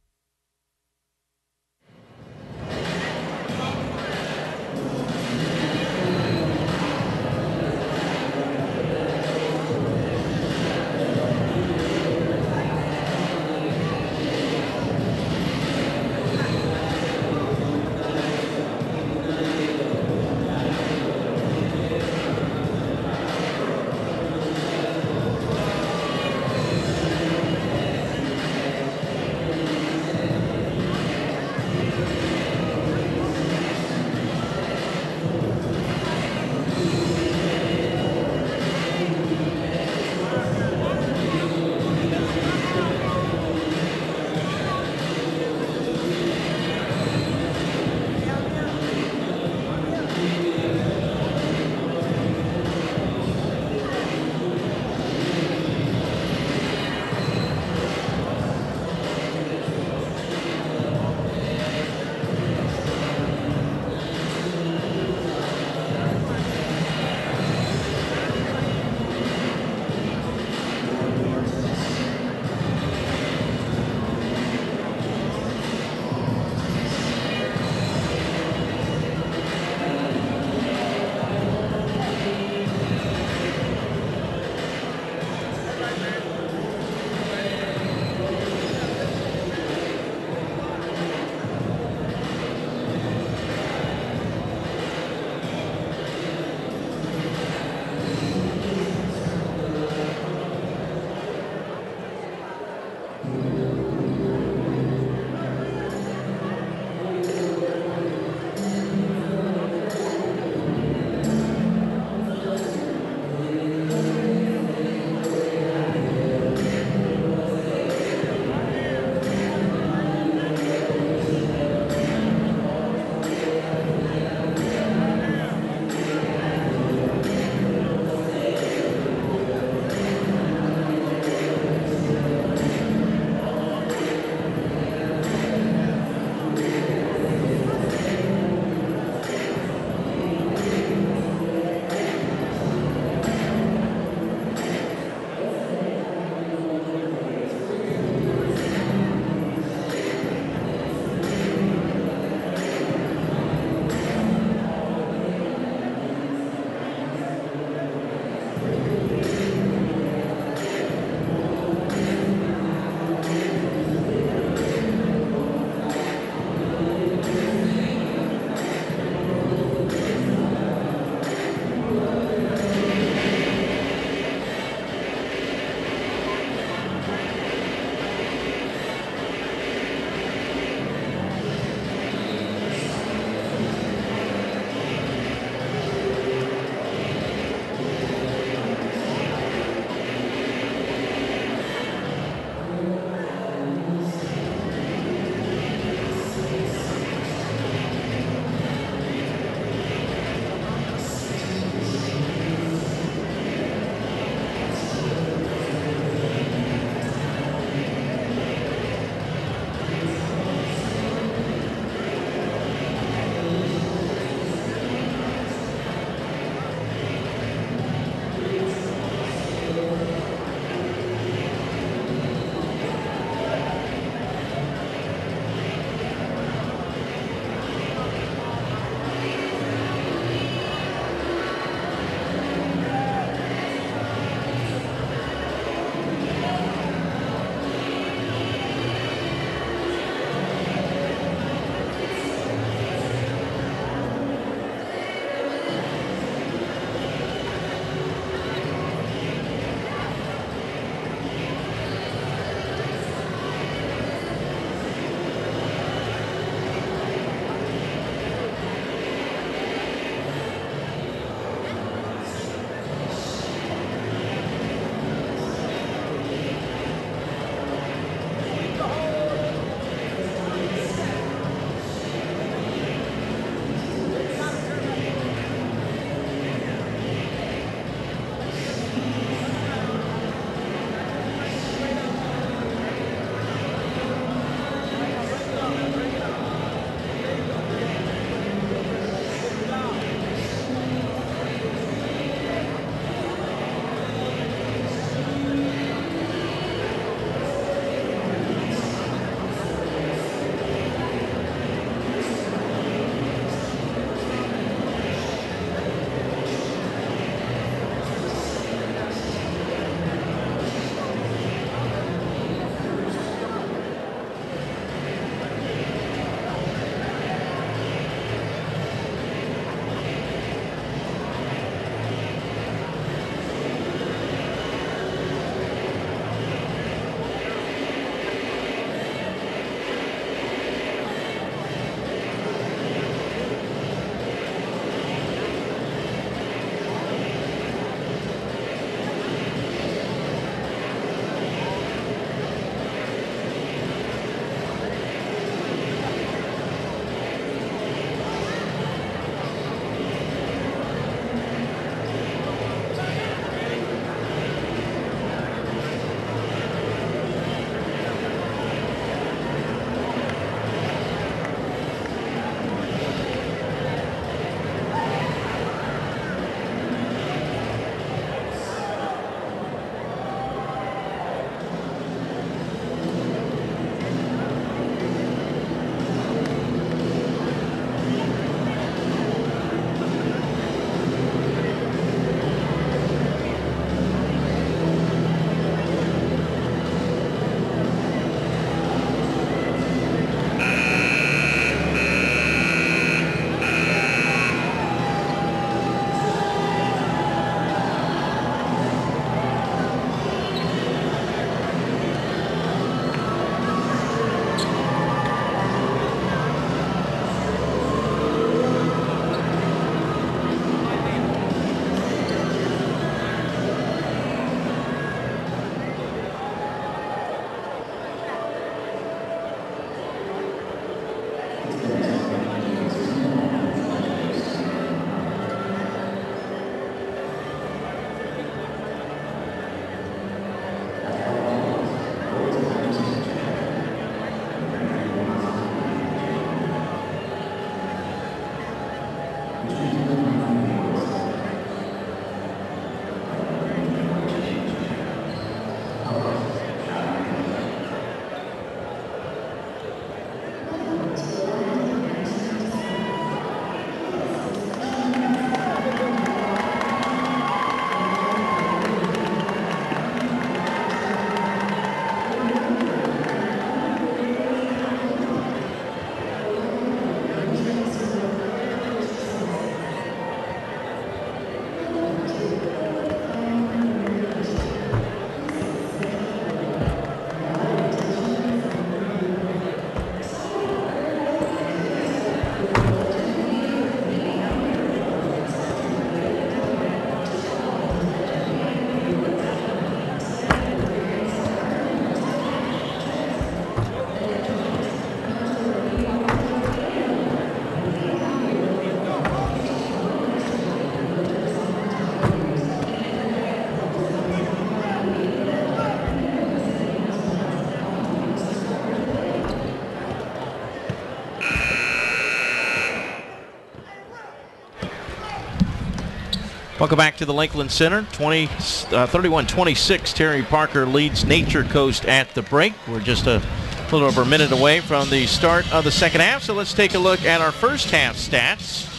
Welcome back to the Lakeland Center. 31-26, Terry Parker leads Nature Coast at the break. We're just a little over a minute away from the start of the second half, so let's take a look at our first half stats.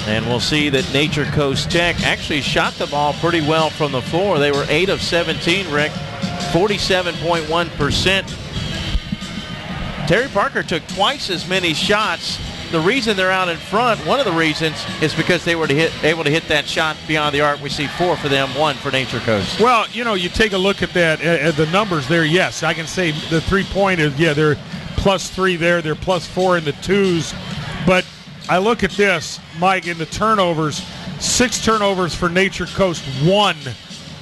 And we'll see that Nature Coast Tech actually shot the ball pretty well from the floor. They were 8 of 17, Rick, 47.1%. Terry Parker took twice as many shots. The reason they're out in front, one of the reasons, is because they were able to hit that shot beyond the arc. We see 4 for them, 1 for Nature Coast. Well, you know, you take a look at that, at the numbers there. Yes, I can say the three-point is, yeah, they're +3 there. They're +4 in the twos. But I look at this, Mike, in the turnovers, 6 turnovers for Nature Coast, 1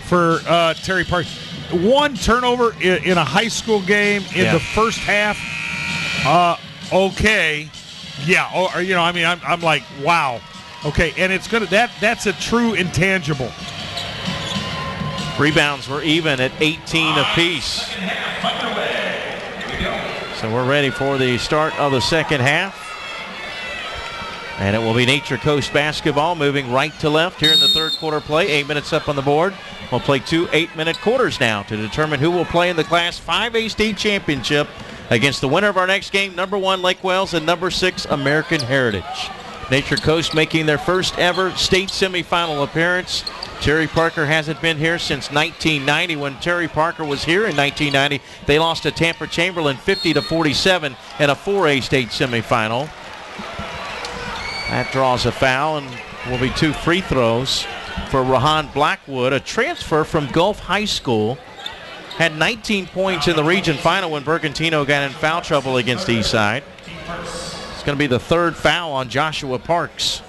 for Terry Parker. 1 turnover in a high school game in the first half. Okay. Yeah, or, you know, I mean, I'm like, wow. Okay, and it's gonna that's a true intangible. Rebounds were even at 18 apiece. So we're ready for the start of the second half. And it will be Nature Coast basketball moving right to left here in the third quarter play. 8 minutes up on the board. We'll play 2 8-minute quarters now to determine who will play in the Class 5A state championship against the winner of our next game, number 1 Lake Wales and number 6 American Heritage. Nature Coast making their first ever state semifinal appearance. Terry Parker hasn't been here since 1990. When Terry Parker was here in 1990, they lost to Tampa Chamberlain 50-47 in a 4A state semifinal. That draws a foul and will be 2 free throws for Rahan Blackwood, a transfer from Gulf High School. Had 19 points in the region final when Bergantino got in foul trouble against Eastside. It's going to be the 3rd foul on Joshua Parks.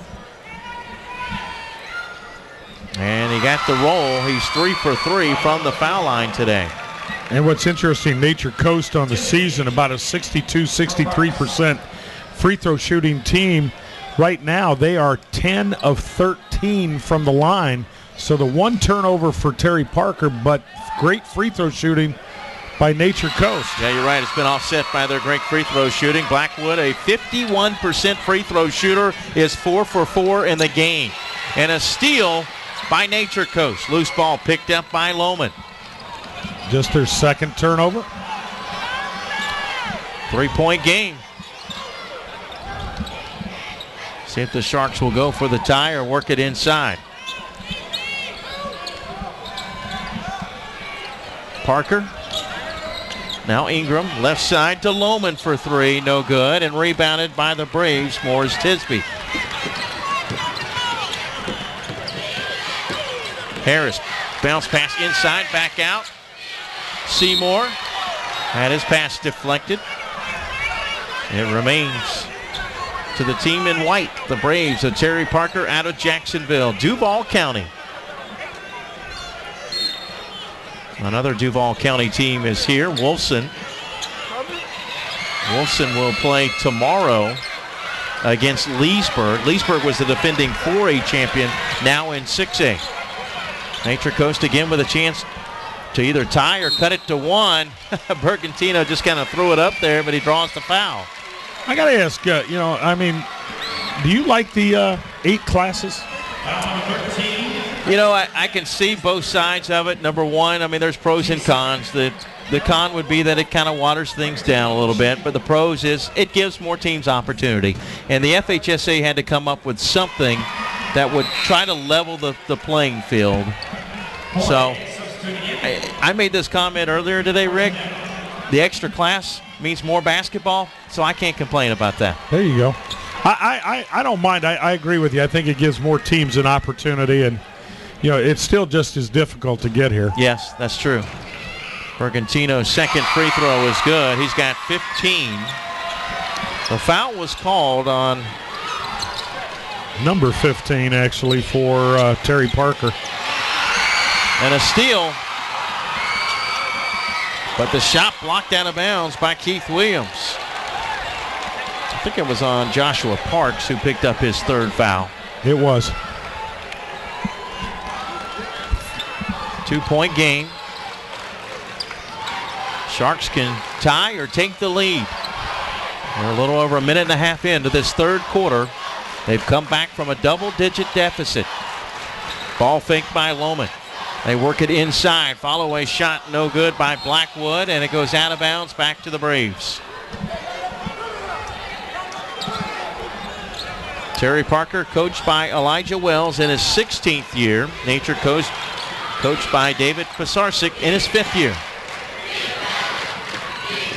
And he got the roll. He's 3 for 3 from the foul line today. And what's interesting, Nature Coast on the season, about a 62-63% free throw shooting team. Right now, they are 10 of 13 from the line. So the 1 turnover for Terry Parker, but great free throw shooting by Nature Coast. Yeah, you're right. It's been offset by their great free throw shooting. Blackwood, a 51% free throw shooter, is 4 for 4 in the game. And a steal by Nature Coast. Loose ball picked up by Lohman. Just their 2nd turnover. 3-point game. See if the Sharks will go for the tie or work it inside. Parker. Now Ingram, left side to Lohman for 3, no good, and rebounded by the Braves, Morris Tisby. Harris, bounce pass inside, back out. Seymour had his pass deflected. It remains to the team in white, the Braves of Terry Parker out of Jacksonville, Duval County. Another Duval County team is here, Wolfson. Wolfson will play tomorrow against Leesburg. Leesburg was the defending 4A champion, now in 6A. Nature Coast again with a chance to either tie or cut it to 1. Bergantino just kind of threw it up there, but he draws the foul. I got to ask, you know, I mean, do you like the 8 classes? You know, I can see both sides of it. Number one, I mean, there's pros and cons. The con would be that it kind of waters things down a little bit, but the pros is it gives more teams opportunity. And the FHSAA had to come up with something that would try to level the playing field. So I made this comment earlier today, Rick. The extra class means more basketball, so I can't complain about that. There you go. I don't mind. I agree with you. I think it gives more teams an opportunity, and you know, it's still just as difficult to get here. Yes, that's true. Bergantino's 2nd free throw is good. He's got 15. The foul was called on number 15, actually, for Terry Parker. And a steal. But the shot blocked out of bounds by Keith Williams. I think it was on Joshua Parks, who picked up his 3rd foul. It was. 2-point game. Sharks can tie or take the lead. They're a little over a minute and a half into this 3rd quarter. They've come back from a double-digit deficit. Ball fake by Lohman. They work it inside. Follow-away shot no good by Blackwood, and it goes out of bounds back to the Braves. Terry Parker, coached by Elijah Wells in his 16th year. Nature Coast, coached by David Pisarcik in his 5th year.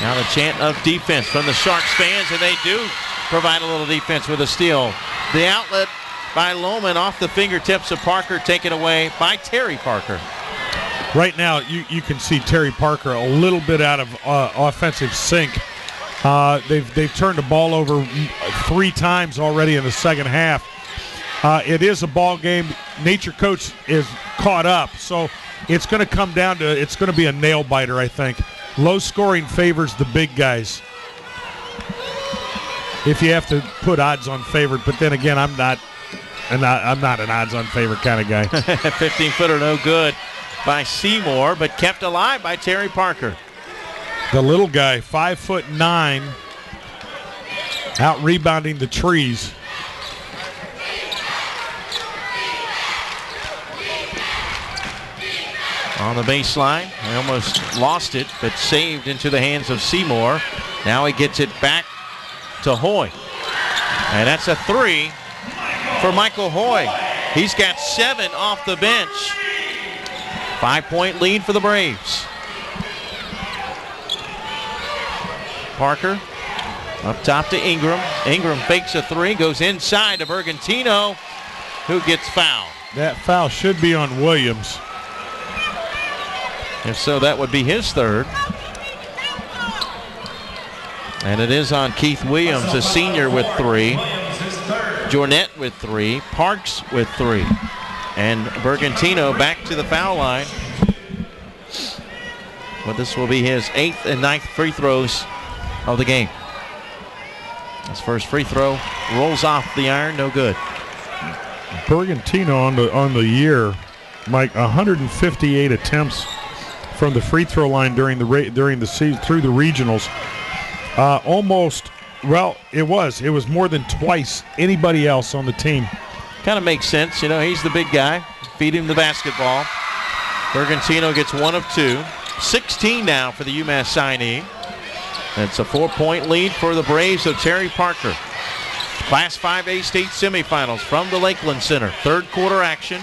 Now the chant of defense from the Sharks fans, and they do provide a little defense with a steal. The outlet by Lohman off the fingertips of Parker, taken away by Terry Parker. Right now, you can see Terry Parker a little bit out of offensive sync. They've turned the ball over 3 times already in the second half. It is a ball game. Nature Coach is caught up, so it's going to come down to, it's going to be a nail biter, I think. Low scoring favors the big guys, if you have to put odds on favorite. But then again, I'm not an odds on favorite kind of guy. 15-footer no good by Seymour, but kept alive by Terry Parker. The little guy, 5'9", out rebounding the trees. On the baseline, he almost lost it, but saved into the hands of Seymour. Now he gets it back to Hoy. And that's a 3 for Michael Hoy. He's got 7 off the bench. 5-point lead for the Braves. Parker up top to Ingram. Ingram fakes a 3, goes inside to Bergantino, who gets fouled. That foul should be on Williams. If so, that would be his 3rd. And it is on Keith Williams, a senior, with 3. Jornet with 3. Parks with 3. And Bergantino back to the foul line. But this will be his 8th and 9th free throws of the game. His first free throw rolls off the iron, no good. Bergantino on the year, Mike, 158 attempts from the free throw line during the season through the regionals. It was more than twice anybody else on the team. Kind of makes sense, he's the big guy. Feed him the basketball. Bergantino gets 1 of 2. 16 now for the UMass signee. It's a 4-point lead for the Braves of Terry Parker. Class 5A state semifinals from the Lakeland Center. 3rd quarter action.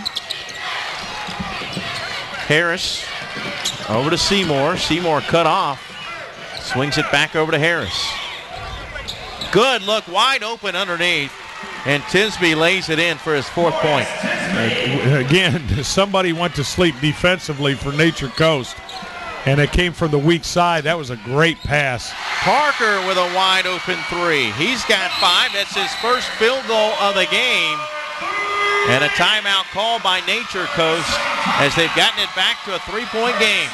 Harris over to Seymour. Seymour cut off. Swings it back over to Harris. Good look, wide open underneath. And Tisby lays it in for his 4th point. Again, somebody went to sleep defensively for Nature Coast, and it came from the weak side. That was a great pass. Parker with a wide open 3. He's got 5. That's his first field goal of the game. And a timeout called by Nature Coast as they've gotten it back to a 3-point game.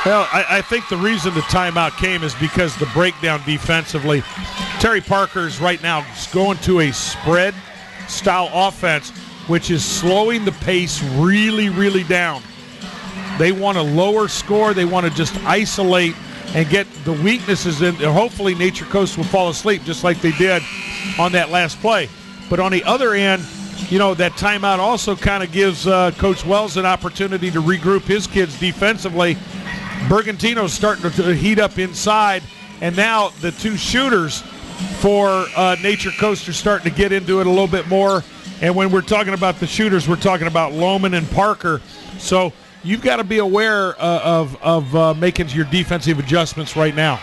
Well, I think the reason the timeout came is because the breakdown defensively. Terry Parker's right now going to a spread-style offense, which is slowing the pace really, really down. They want a lower score. They want to just isolate and get the weaknesses in. Hopefully Nature Coast will fall asleep just like they did on that last play. But on the other end, that timeout also kind of gives Coach Wells an opportunity to regroup his kids defensively. Bergantino's starting to heat up inside, and now the 2 shooters for Nature Coast are starting to get into it a little bit more. And when we're talking about the shooters, we're talking about Lohman and Parker. So you've got to be aware of making your defensive adjustments right now.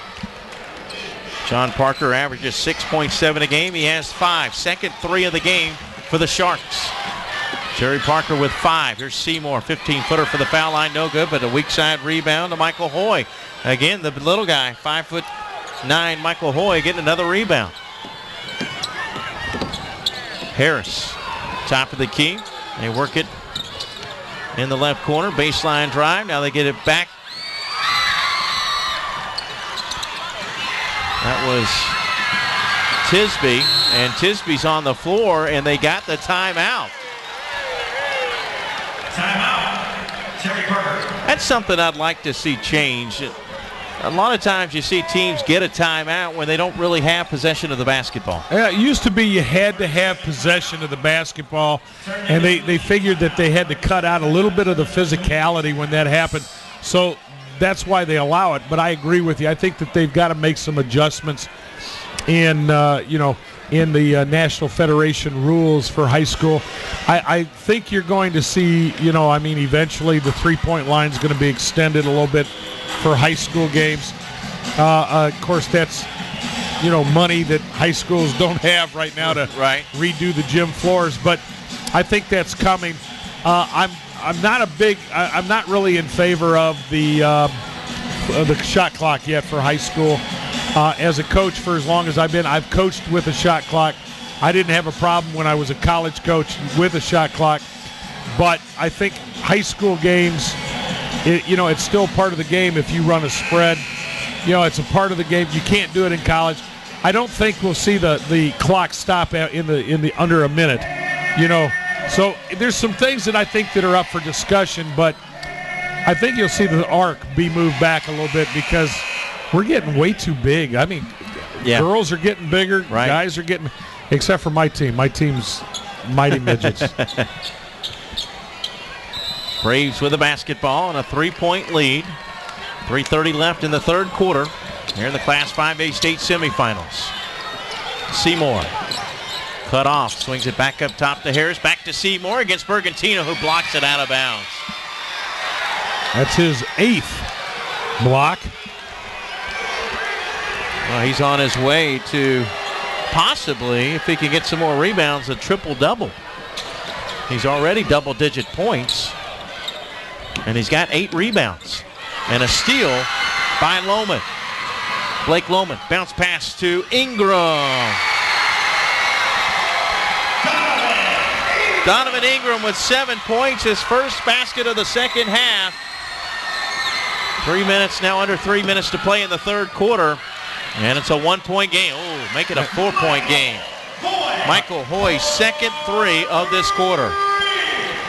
John Parker averages 6.7 a game. He has 5. Second 3 of the game for the Sharks. Terry Parker with 5. Here's Seymour, 15-footer for the foul line, no good, but a weak side rebound to Michael Hoy. Again, the little guy, 5'9", Michael Hoy getting another rebound. Harris, top of the key. They work it in the left corner, baseline drive. Now they get it back. That was Tisby, and Tisby's on the floor, and they got the timeout. Timeout, Terry Parker. That's something I'd like to see change. a lot of times you see teams get a timeout when they don't really have possession of the basketball. Yeah, it used to be you had to have possession of the basketball, and they figured that they had to cut out a little bit of the physicality when that happened. So that's why they allow it. But I agree with you. I think that they've got to make some adjustments in in the National Federation rules for high school. I think you're going to see, eventually the three-point line is going to be extended a little bit for high school games. Of course, that's, money that high schools don't have right now to redo the gym floors, but I think that's coming. I'm not really in favor of the shot clock yet for high school. As a coach for as long as I've coached with a shot clock. I didn't have a problem when I was a college coach with a shot clock, but I think high school games, it's still part of the game if you run a spread. It's a part of the game. You can't do it in college. I don't think we'll see the clock stop in the under a minute. So there's some things that I think that are up for discussion, but I think you'll see the arc be moved back a little bit because we're getting way too big. I mean, girls are getting bigger, guys are getting, except for my team. My team's mighty midgets. Braves with a basketball and a 3-point lead. 3:30 left in the third quarter. Here in the Class 5A state semifinals. Seymour cut off, swings it back up top to Harris, back to Seymour against Bergantino, who blocks it out of bounds. That's his 8th block. Well, he's on his way to possibly, if he can get some more rebounds, a triple-double. He's already double-digit points, and he's got 8 rebounds. And a steal by Lohman. Blake Lohman, bounce pass to Ingram. Donovan Ingram with 7 points, his first basket of the second half. 3 minutes, now under 3 minutes to play in the third quarter. And it's a 1-point game. Oh, make it a 4-point game. Michael Hoy's second 3 of this quarter.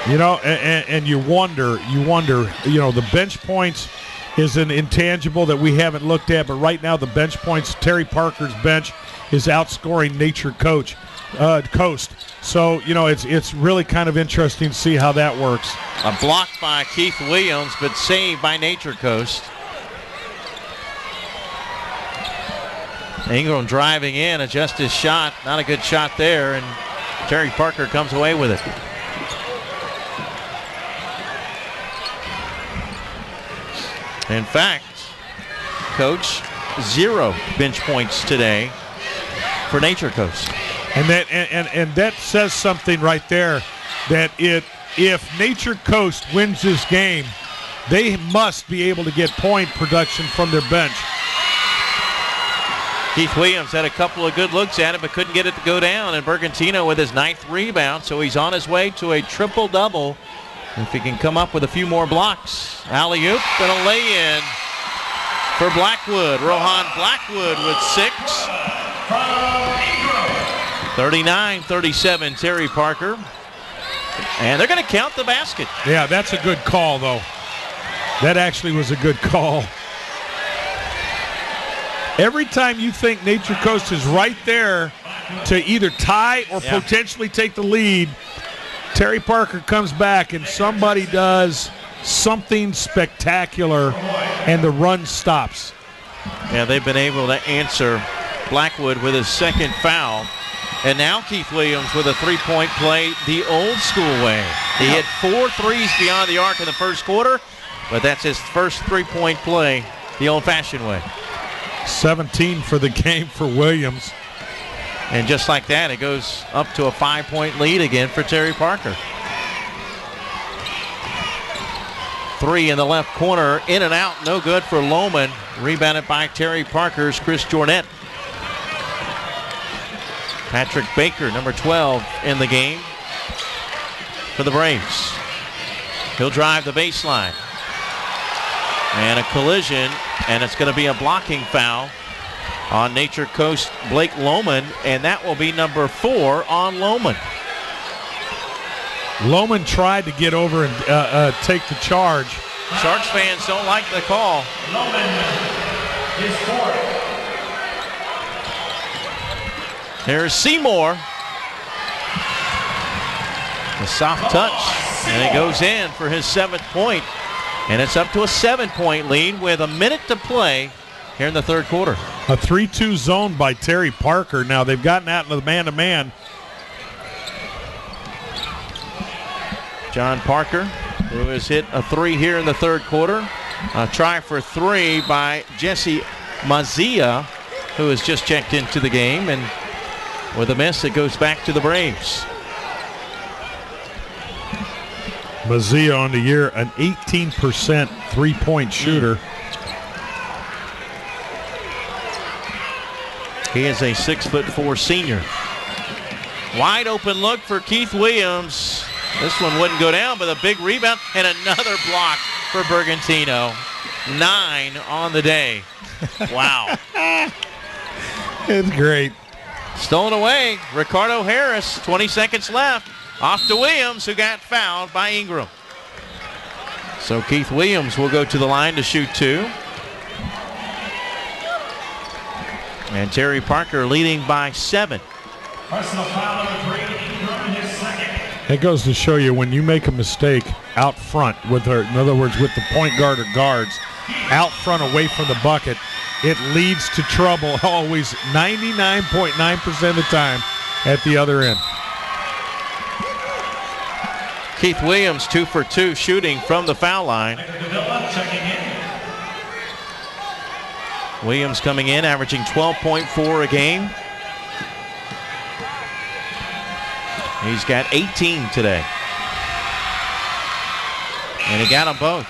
And you wonder, the bench points is an intangible that we haven't looked at, but right now the bench points, Terry Parker's bench is outscoring Nature Coast. So, it's really kind of interesting to see how that works. A block by Keith Williams, but saved by Nature Coast. Ingram driving in, adjusts his shot. Not a good shot there, and Terry Parker comes away with it. In fact, Coach, 0 bench points today for Nature Coast. And that says something right there, that if Nature Coast wins this game, they must be able to get point production from their bench. Keith Williams had a couple of good looks at it, but couldn't get it to go down. And Bergantino with his 9th rebound, so he's on his way to a triple-double. If he can come up with a few more blocks. Alley-oop, gonna lay in for Blackwood. Rohan Blackwood with 6. 39-37, Terry Parker. And they're gonna count the basket. Yeah, that's a good call, though. That actually was a good call. Every time you think Nature Coast is right there to either tie or potentially take the lead, Terry Parker comes back and somebody does something spectacular and the run stops. Yeah, they've been able to answer Blackwood with his second foul. And now Keith Williams with a 3-point play the old school way. He hit 4 threes beyond the arc in the first quarter, but that's his first 3-point play the old-fashioned way. 17 for the game for Williams. And just like that, it goes up to a 5-point lead again for Terry Parker. 3 in the left corner, in and out, no good for Lohman. Rebounded by Terry Parker's Chris Jornet. Patrick Baker, number 12 in the game for the Braves. He'll drive the baseline. And a collision, and it's going to be a blocking foul on Nature Coast Blake Lohman, and that will be number 4 on Lohman. Lohman tried to get over and take the charge. Sharks fans don't like the call. his fourth. There's Seymour. A soft touch, and it goes in for his 7th point. And it's up to a 7-point lead with a minute to play here in the third quarter. A 3-2 zone by Terry Parker. Now they've gotten out into the man-to-man. John Parker, who has hit a 3 here in the third quarter. A try for 3 by Jesse Mazia, who has just checked into the game. And with a miss, it goes back to the Braves. Mazia on the year, an 18% three-point shooter. He is a 6'4" senior. Wide open look for Keith Williams. This one wouldn't go down, but a big rebound and another block for Bergantino. 9 on the day. Wow. It's great. Stolen away. Ricardo Harris, 20 seconds left. Off to Williams, who got fouled by Ingram. So Keith Williams will go to the line to shoot 2. And Terry Parker leading by 7. Personal foul number 3, Ingram, his second. It goes to show you when you make a mistake out front with her, in other words, with the point guard or guards, out front away from the bucket, it leads to trouble always 99.9% of the time at the other end. Keith Williams 2 for 2 shooting from the foul line. Checking in. Williams coming in averaging 12.4 a game. He's got 18 today. And he got them both.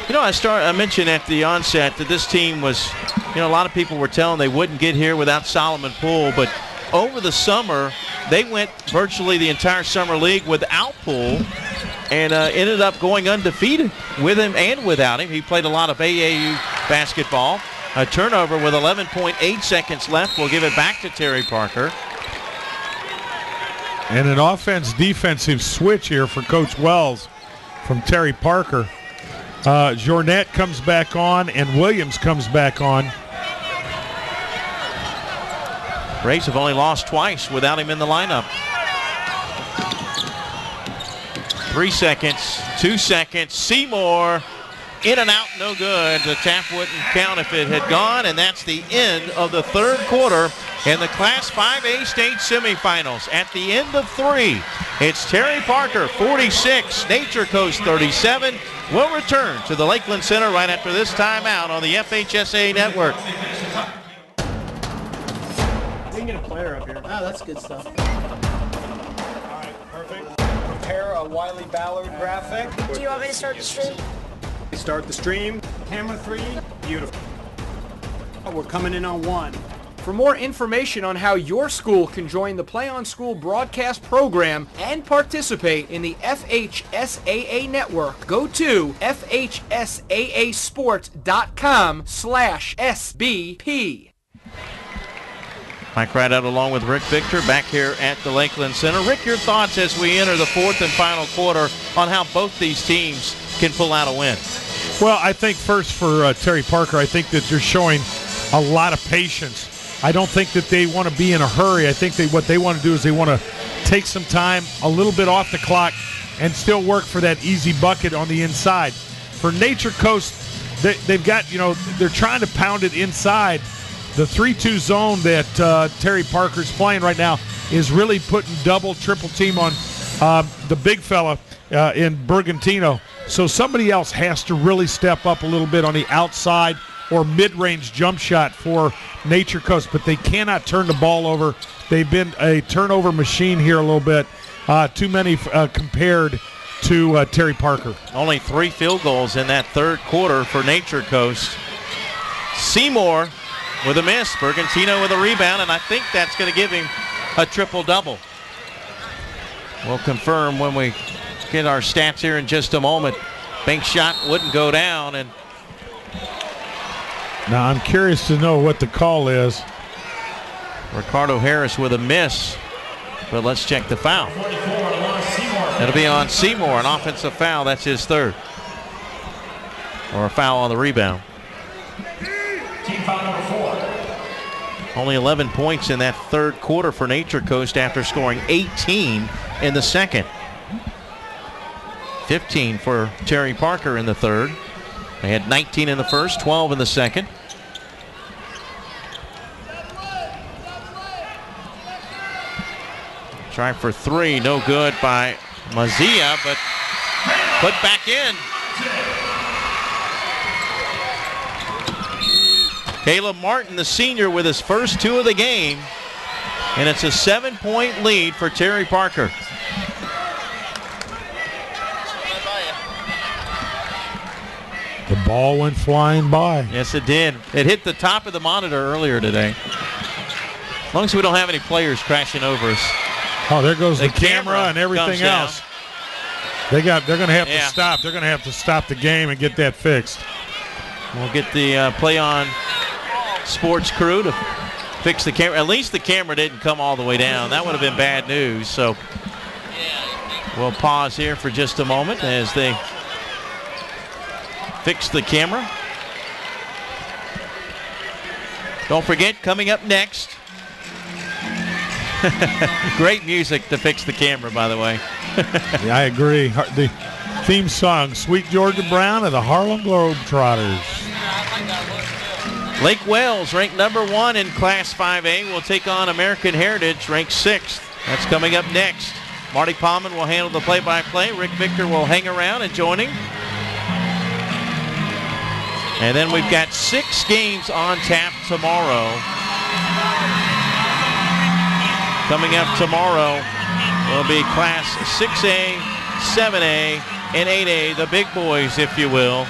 You know, I mentioned at the onset that this team was, you know, a lot of people were telling they wouldn't get here without Solomon Poole, but over the summer, they went virtually the entire summer league without Poole and ended up going undefeated with him and without him. He played a lot of AAU basketball. A turnover with 11.8 seconds left. We'll give it back to Terry Parker. And an offense-defensive switch here for Coach Wells from Terry Parker. Jornet comes back on and Williams comes back on. Braves have only lost twice without him in the lineup. 3 seconds, 2 seconds. Seymour in and out, no good. The tap wouldn't count if it had gone, and that's the end of the third quarter in the Class 5A state semifinals. At the end of 3, it's Terry Parker 46, Nature Coast 37. We'll return to the Lakeland Center right after this timeout on the FHSAA network. We can get a player up here. Oh, that's good stuff. All right, perfect. Prepare a Wiley Ballard graphic. Do you want me to start the stream? Start the stream. Camera 3. Beautiful. We're coming in on 1. For more information on how your school can join the Play on School broadcast program and participate in the FHSAA network, go to FHSAAsports.com/SBP. Mike Rideout along with Rick Victor back here at the Lakeland Center. Rick, your thoughts as we enter the fourth and final quarter on how both these teams can pull out a win? Well, I think first for Terry Parker, I think that they're showing a lot of patience. I don't think that they want to be in a hurry. I think what they want to do is they want to take some time, a little bit off the clock, and still work for that easy bucket on the inside. For Nature Coast, they've got, they're trying to pound it inside. The 3-2 zone that Terry Parker's playing right now is really putting double, triple team on the big fella in Bergantino. So somebody else has to really step up a little bit on the outside or mid-range jump shot for Nature Coast, but they cannot turn the ball over. They've been a turnover machine here a little bit, too many compared to Terry Parker. Only 3 field goals in that third quarter for Nature Coast. Seymour with a miss, Bergantino with a rebound, and I think that's going to give him a triple-double. We'll confirm when we get our stats here in just a moment. Bank shot wouldn't go down, and now I'm curious to know what the call is. Ricardo Harris with a miss, but let's check the foul. It'll be on Seymour, an offensive foul. That's his third. or a foul on the rebound. Team foul number 4. Only 11 points in that third quarter for Nature Coast after scoring 18 in the second. 15 for Terry Parker in the third. They had 19 in the first, 12 in the second. Try for three, no good by Mazia, but put back in. Caleb Martin, the senior, with his first 2 of the game, and it's a 7-point lead for Terry Parker. The ball went flying by. Yes, it did. It hit the top of the monitor earlier today. As long as we don't have any players crashing over us. Oh, there goes the camera and everything down. else. They're going to have to stop. They're going to have to stop the game and get that fixed. We'll get the Play On Sports crew to fix the camera. At least the camera didn't come all the way down. That would have been bad news. So we'll pause here for just a moment as they fix the camera. Don't forget, coming up next, great music to fix the camera, by the way. Yeah, I agree. The theme song, Sweet Georgia Brown of the Harlem Globetrotters. Lake Wales, ranked number 1 in Class 5A, will take on American Heritage, ranked 6th. That's coming up next. Marty Palman will handle the play-by-play. Rick Victor will hang around and join him. And then we've got 6 games on tap tomorrow. Coming up tomorrow will be Class 6A, 7A, and 8A, the big boys, if you will.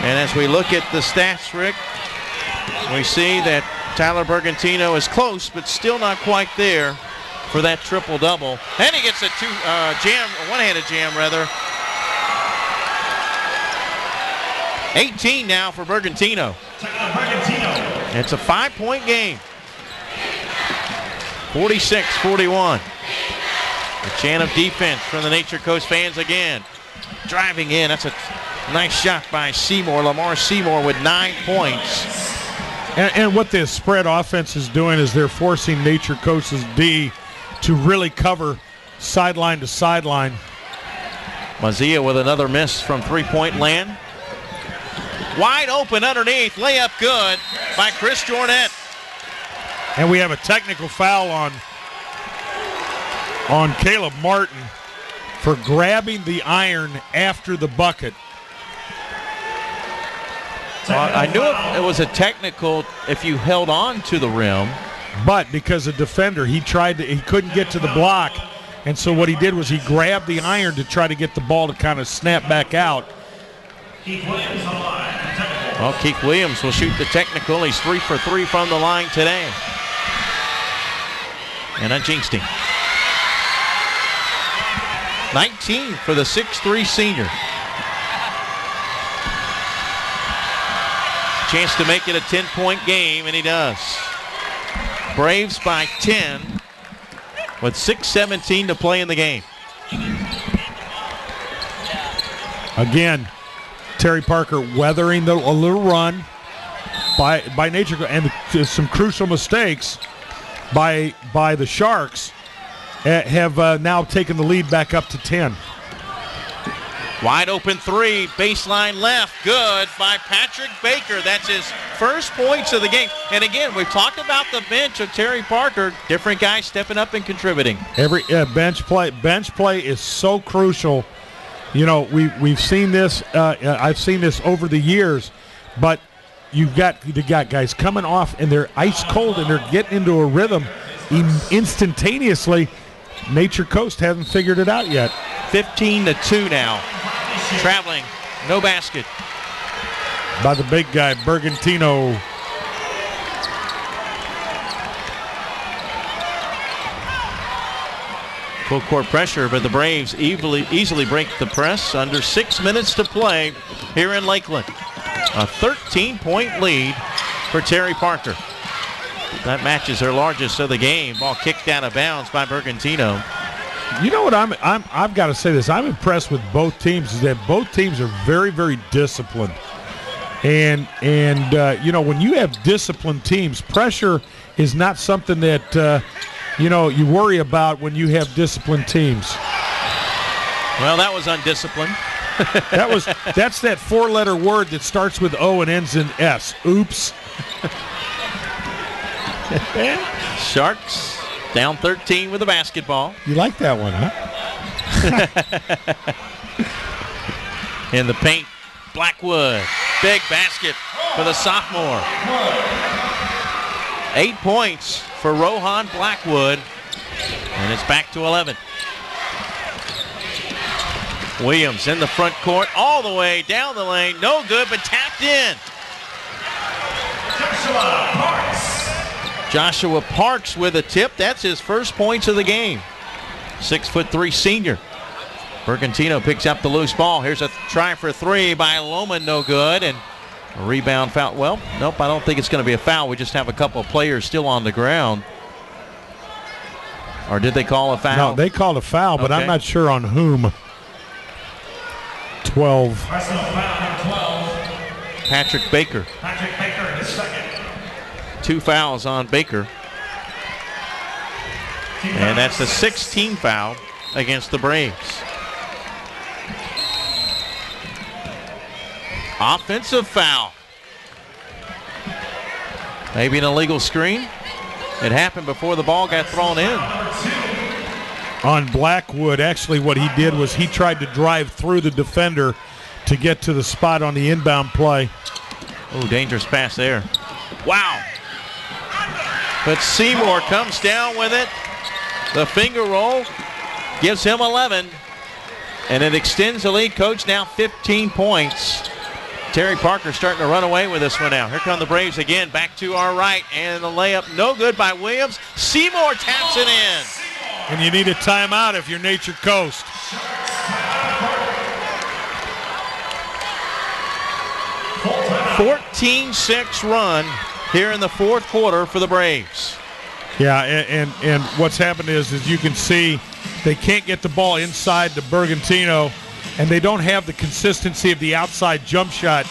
And as we look at the stats, Rick, we see that Tyler Bergantino is close, but still not quite there for that triple-double. And he gets a one-handed jam, rather. 18 now for Bergantino. It's a 5-point game. 46-41. A chant of defense from the Nature Coast fans again. Driving in. That's a nice shot by Seymour. Lamar Seymour with 9 points. And what this spread offense is doing is they're forcing Nature Coast's D to really cover sideline to sideline. Mazia with another miss from three-point land. Wide open underneath. Layup good by Chris Jornet. And we have a technical foul on Caleb Martin for grabbing the iron after the bucket. I knew it was a technical if you held on to the rim. But because the defender, he couldn't get to the block. And so what he did was he grabbed the iron to try to get the ball to kind of snap back out. Well, Keith Williams will shoot the technical. He's 3 for 3 from the line today. And I jinxed him. 19 for the 6'3 senior. Chance to make it a 10-point game, and he does. Braves by 10 with 6:17 to play in the game. Again, Terry Parker weathering a little run by Nature, and some crucial mistakes by the Sharks have now taken the lead back up to 10. Wide open three, baseline left, good by Patrick Baker. That's his first points of the game. And again, we've talked about the bench of Terry Parker. Different guys stepping up and contributing. Every bench play is so crucial. You know, we've seen this. I've seen this over the years, but you got guys coming off and they're ice cold and they're getting into a rhythm instantaneously. Nature Coast hasn't figured it out yet. 15-2 now. Traveling, no basket. By the big guy, Bergantino. Full court pressure, but the Braves easily break the press. Under 6 minutes to play here in Lakeland. A 13-point lead for Terry Parker. That matches their largest of the game. Ball kicked out of bounds by Bergantino. You know what I've got to say this. I'm impressed with both teams is that both teams are very, very disciplined. And you know, when you have disciplined teams, pressure is not something that you know, you worry about when you have disciplined teams. Well, that was undisciplined. That's that four-letter word that starts with O and ends in S. Oops. Sharks down 13 with the basketball. You like that one, huh? In the paint, Blackwood. Big basket for the sophomore. 8 points for Rohan Blackwood. And it's back to 11. Williams in the front court, all the way down the lane. No good, but tapped in. Joshua Parks with a tip. That's his first points of the game. 6'3" senior. Bergantino picks up the loose ball. Here's a try for three by Lohman, no good. And a rebound foul. Well, nope, I don't think it's going to be a foul. We just have a couple of players still on the ground. Or did they call a foul? No, they called a foul, but okay. I'm not sure on whom. 12. Personal foul number 12. Patrick Baker. Patrick Baker, his second. 2 fouls on Baker. And that's the 16th foul against the Braves. Offensive foul. Maybe an illegal screen. It happened before the ball got thrown in. On Blackwood, actually what he did was he tried to drive through the defender to get to the spot on the inbound play. Oh, dangerous pass there. Wow. But Seymour comes down with it. The finger roll gives him 11. And it extends the lead. Coach now 15 points. Terry Parker starting to run away with this one now. Here come the Braves again, back to our right. And the layup no good by Williams. Seymour taps it in. And you need a timeout if you're Nature Coast. 14-6 run here in the fourth quarter for the Braves. Yeah, and what's happened is you can see they can't get the ball inside to Bergantino, and they don't have the consistency of the outside jump shot.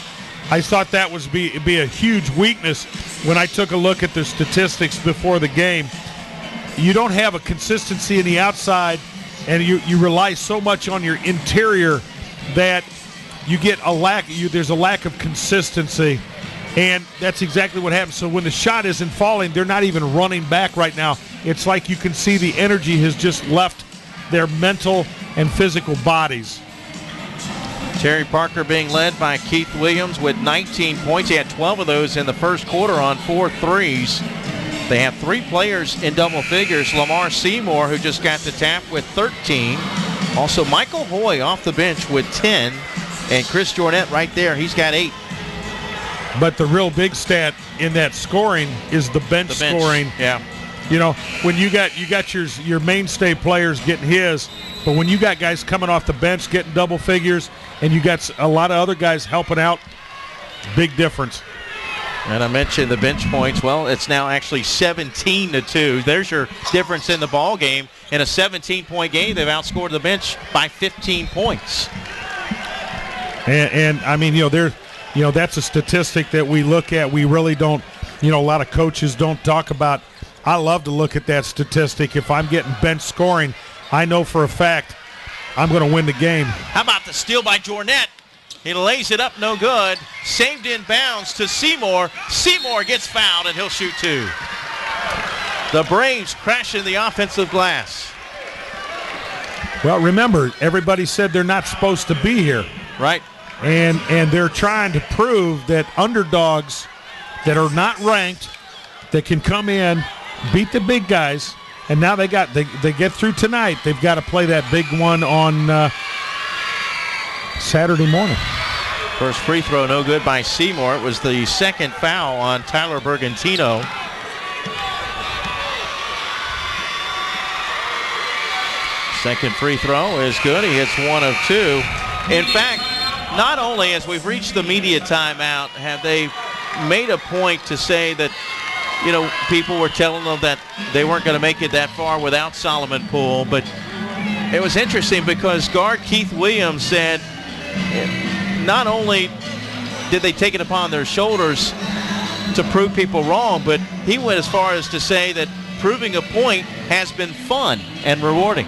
I thought that was be a huge weakness when I took a look at the statistics before the game. You don't have a consistency in the outside, and you rely so much on your interior that you get there's a lack of consistency, and that's exactly what happens. So when the shot isn't falling, they're not even running back right now. It's like you can see the energy has just left their mental and physical bodies. Terry Parker being led by Keith Williams with 19 points. He had 12 of those in the first quarter on 4 threes. They have 3 players in double figures. Lamar Seymour, who just got the tap, with 13. Also, Michael Hoy off the bench with 10. And Chris Jornet right there, he's got 8. But the real big stat in that scoring is the bench scoring. Yeah. You know, when you got your mainstay players getting his, but when you got guys coming off the bench getting double figures, and you got a lot of other guys helping out, big difference. And I mentioned the bench points. Well, it's now actually 17-2. There's your difference in the ball game. In a 17-point game, they've outscored the bench by 15 points. And I mean, that's a statistic that we look at. We really don't, a lot of coaches don't talk about. I love to look at that statistic. If I'm getting bench scoring, I know for a fact I'm going to win the game. How about the steal by Jornet? He lays it up, no good. Saved in bounds to Seymour. Seymour gets fouled, and he'll shoot 2. The Braves crashing the offensive glass. Well, remember, everybody said they're not supposed to be here. Right. And they're trying to prove that underdogs that are not ranked, that can come in, beat the big guys, and now they get through tonight. They've got to play that big one on Saturday morning. First free throw no good by Seymour. It was the second foul on Tyler Bergantino. Second free throw is good. He hits 1 of 2. In fact, not only as we've reached the media timeout have they made a point to say that, people were telling them that they weren't going to make it that far without Solomon Poole, but it was interesting because guard Keith Williams said not only did they take it upon their shoulders to prove people wrong, but he went as far as to say that proving a point has been fun and rewarding.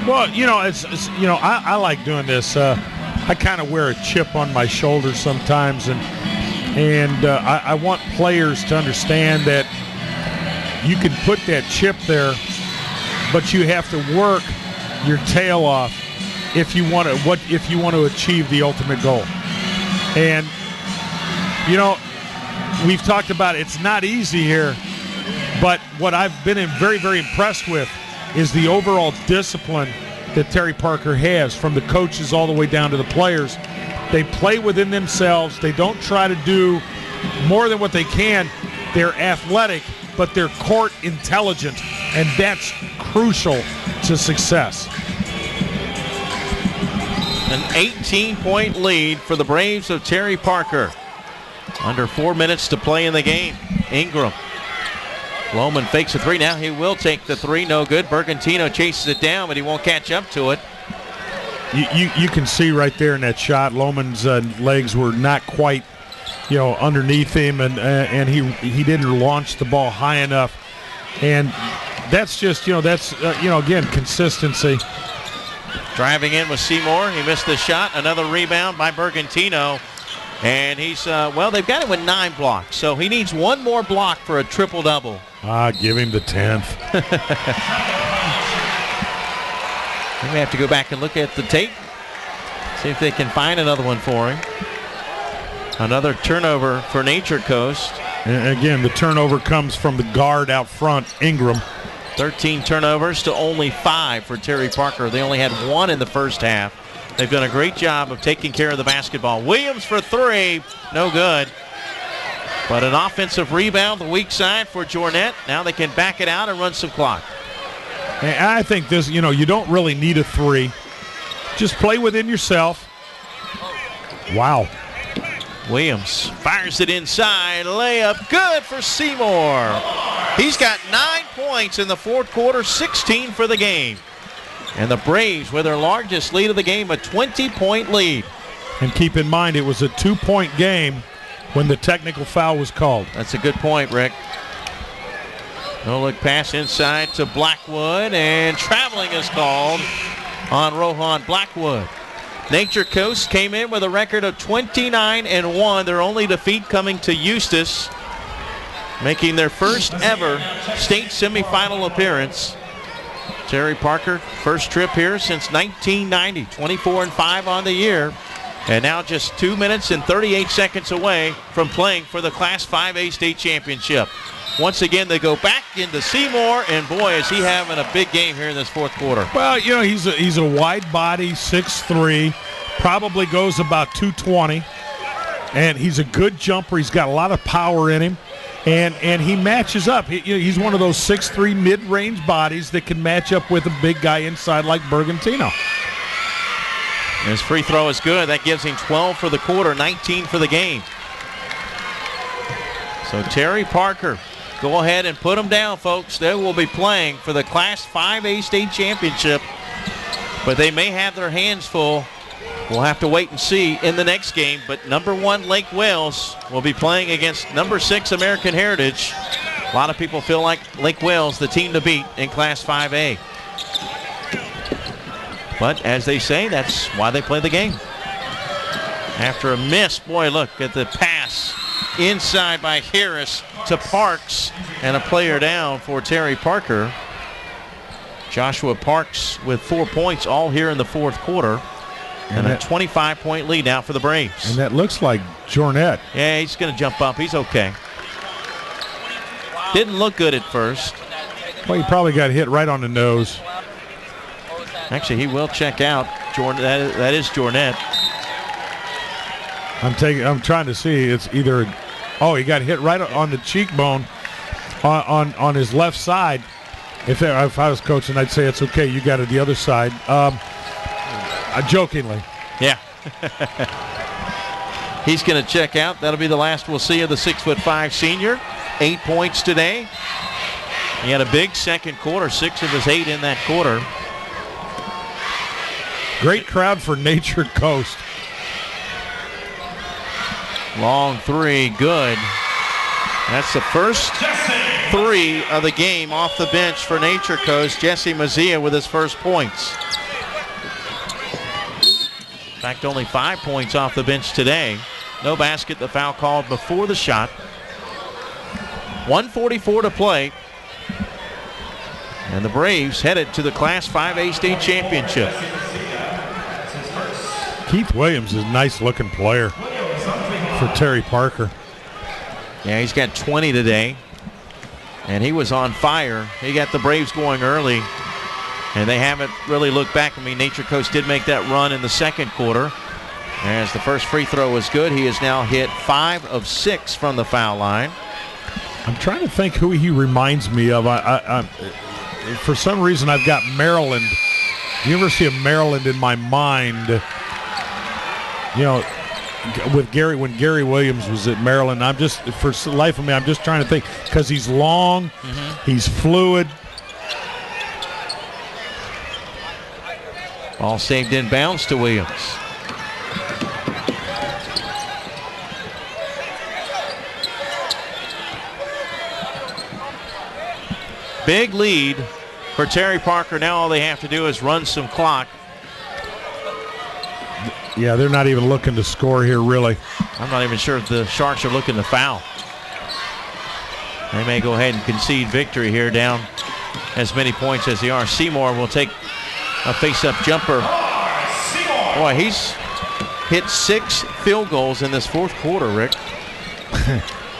Well, I like doing this. I kind of wear a chip on my shoulder sometimes, and I want players to understand that you can put that chip there, but you have to work your tail off if you want to achieve the ultimate goal. And we've talked about it's not easy here, but what I've been very, very impressed with is the overall discipline that Terry Parker has, from the coaches all the way down to the players. They play within themselves. They don't try to do more than what they can. They're athletic, but they're court intelligent, and that's crucial to success. An 18-point lead for the Braves of Terry Parker. Under 4 minutes to play in the game. Ingram. Lohman fakes a three. Now he will take the three. No good. Bergantino chases it down, but he won't catch up to it. You can see right there in that shot, Lohman's legs were not quite, underneath him, and he didn't launch the ball high enough. And that's just, again, consistency. Driving in with Seymour. He missed the shot. Another rebound by Bergantino. And he's, they've got him with 9 blocks. So he needs one more block for a triple-double. Give him the 10th. We may have to go back and look at the tape. See if they can find another one for him. Another turnover for Nature Coast. And again, the turnover comes from the guard out front, Ingram. 13 turnovers to only 5 for Terry Parker. They only had 1 in the first half. They've done a great job of taking care of the basketball. Williams for 3, no good. But an offensive rebound, the weak side for Jornet. Now they can back it out and run some clock. And I think this, you don't really need a 3. Just play within yourself. Wow. Williams fires it inside. Layup good for Seymour. He's got 9 points in the fourth quarter, 16 for the game. And the Braves, with their largest lead of the game, a 20-point lead. And keep in mind, it was a 2-point game when the technical foul was called. That's a good point, Rick. No-look pass inside to Blackwood, and traveling is called on Rohan Blackwood. Nature Coast came in with a record of 29-1. Their only defeat coming to Eustis, making their first ever state semifinal appearance. Terry Parker, first trip here since 1990, 24-5 on the year, and now just 2 minutes and 38 seconds away from playing for the Class 5A state championship. Once again, they go back into Seymour, and boy, is he having a big game here in this fourth quarter. Well, he's a wide body, 6'3", probably goes about 220, and he's a good jumper. He's got a lot of power in him. And he matches up. He's one of those 6'3" mid-range bodies that can match up with a big guy inside like Bergantino. His free throw is good. That gives him 12 for the quarter, 19 for the game. So Terry Parker, go ahead and put them down, folks. They will be playing for the Class 5A state championship, but they may have their hands full. We'll have to wait and see in the next game, but number 1 Lake Wales will be playing against number 6 American Heritage. A lot of people feel like Lake Wales the team to beat in Class 5A. But as they say, that's why they play the game. After a miss, boy, look at the pass inside by Harris to Parks, and a player down for Terry Parker. Joshua Parks with 4 points all here in the fourth quarter. And a 25-point lead now for the Braves. And that looks like Jornet. Yeah, he's going to jump up. He's okay. Didn't look good at first. Well, he probably got hit right on the nose. Actually, he will check out. That is Jornet. I'm trying to see. It's either. Oh, he got hit right on the cheekbone on his left side. If I was coaching, I'd say it's okay. You got it the other side. Jokingly. Yeah. He's going to check out. That'll be the last we'll see of the 6'5" senior. 8 points today. He had a big second quarter, 6 of his 8 in that quarter. Great crowd for Nature Coast. Long three, good. That's the first three of the game off the bench for Nature Coast. Jesse Mazzia with his first points. In fact, only 5 points off the bench today. No basket, the foul called before the shot. 1:44 to play. And the Braves headed to the Class 5A state championship. Keith Williams is a nice-looking player for Terry Parker. Yeah, he's got 20 today. And he was on fire. He got the Braves going early. And they haven't really looked back. I mean, Nature Coast did make that run in the second quarter. As the first free throw was good, he has now hit 5 of 6 from the foul line. I'm trying to think who he reminds me of. For some reason, I've got Maryland, University of Maryland in my mind. You know, with Gary, when Gary Williams was at Maryland, I'm just, for the life of me, I'm just trying to think, because he's long, he's fluid. Ball saved in bounds to Williams. Big lead for Terry Parker. Now all they have to do is run some clock. Yeah, they're not even looking to score here, really. I'm not even sure if the Sharks are looking to foul. They may go ahead and concede victory here, down as many points as they are. Seymour will take a face-up jumper. Boy, he's hit 6 field goals in this fourth quarter, Rick.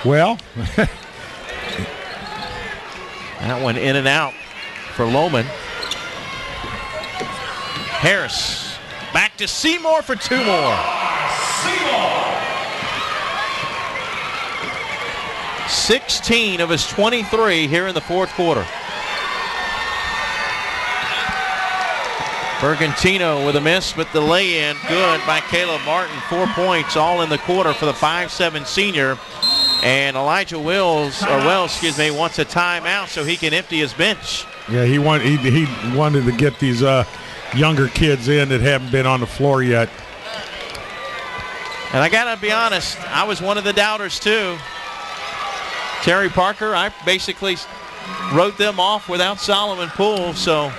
Well, that one in and out for Lohman. Harris back to Seymour for 2 more. 16 of his 23 here in the fourth quarter. Bergantino with a miss, but the lay-in good by Caleb Martin. 4 points all in the quarter for the 5'7" senior. And Elijah Wells wants a timeout so he can empty his bench. Yeah, he wanted to get these younger kids in that haven't been on the floor yet. And I got to be honest, I was one of the doubters too. Terry Parker, I basically wrote them off without Solomon Poole, so.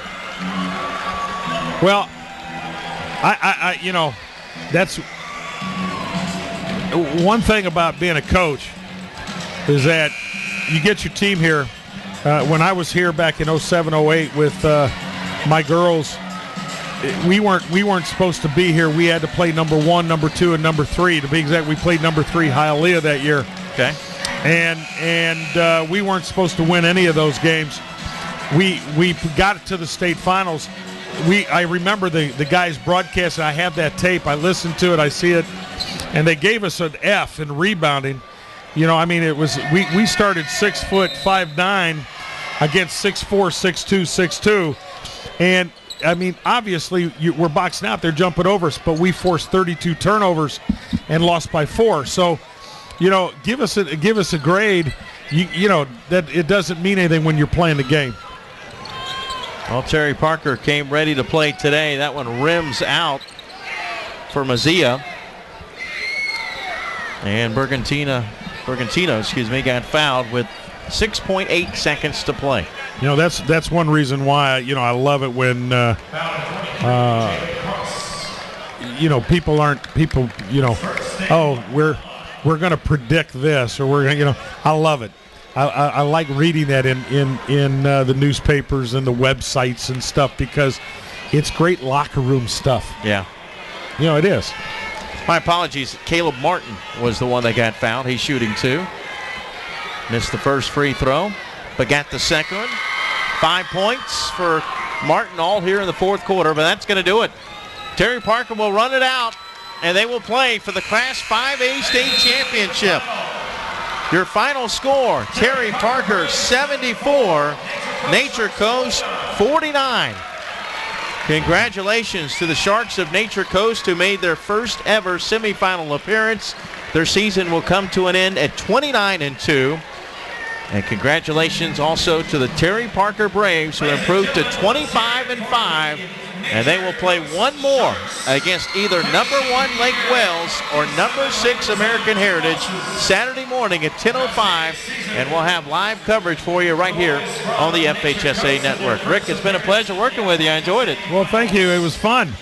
Well, I you know, that's one thing about being a coach is that you get your team here. When I was here back in 07, 08 with my girls, we weren't supposed to be here. We had to play number 1, number 2, and number 3. To be exact, we played number 3 Hialeah that year. Okay. And we weren't supposed to win any of those games. We got to the state finals. I remember the guys broadcasting. I have that tape. I listened to it. I see it. And they gave us an F in rebounding. You know, I mean, it was we started 6'5'9" against 6'4", 6'2", 6'2", and I mean, obviously we're boxing out. They're jumping over us, but we forced 32 turnovers and lost by 4. So, you know, give us a grade. You know that it doesn't mean anything when you're playing the game. Well, Terry Parker came ready to play today. That one rims out for Mazzia. And Bergantino, got fouled with 6.8 seconds to play. You know, that's one reason why, you know, I love it when you know, people, you know, oh, we're going to predict this, or we're going to, you know, I love it. I like reading that in the newspapers and the websites and stuff, because it's great locker room stuff. Yeah. You know, it is. My apologies. Caleb Martin was the one that got fouled. He's shooting 2. Missed the first free throw, but got the second. 5 points for Martin all here in the fourth quarter, but that's going to do it. Terry Parker will run it out, and they will play for the Class 5A state championship. Your final score, Terry Parker 74, Nature Coast 49. Congratulations to the Sharks of Nature Coast, who made their first ever semifinal appearance. Their season will come to an end at 29-2. And congratulations also to the Terry Parker Braves, who improved to 25-5 and they will play one more against either number 1 Lake Wales or number 6 American Heritage Saturday morning at 10:05, and we'll have live coverage for you right here on the FHSAA Network. Rick, it's been a pleasure working with you. I enjoyed it. Well, thank you. It was fun.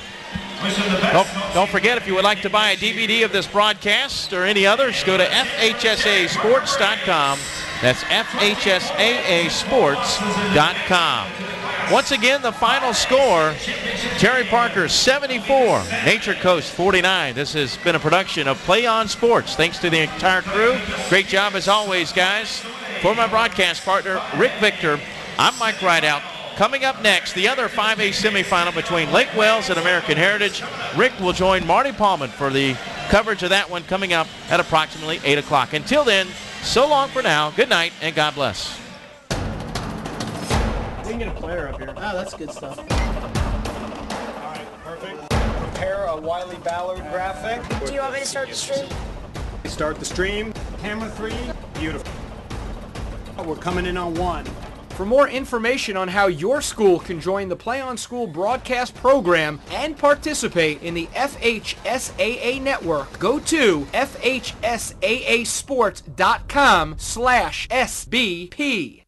Don't forget, if you would like to buy a DVD of this broadcast or any others, go to FHSAsports.com. That's FHSAAsports.com. Once again, the final score, Terry Parker 74, Nature Coast 49. This has been a production of Play On Sports. Thanks to the entire crew. Great job as always, guys. For my broadcast partner, Rick Victor, I'm Mike Rideout. Coming up next, the other 5A semifinal between Lake Wales and American Heritage. Rick will join Marty Paulman for the coverage of that one coming up at approximately 8 o'clock. Until then, so long for now. Good night and God bless. We can get a player up here. Oh, that's good stuff. All right, perfect. Prepare a Wiley Ballard graphic. Do you want me to start the stream? Start the stream. Camera 3. Beautiful. We're coming in on 1. For more information on how your school can join the Play On School broadcast program and participate in the FHSAA network, go to FHSAAsports.com/SBP.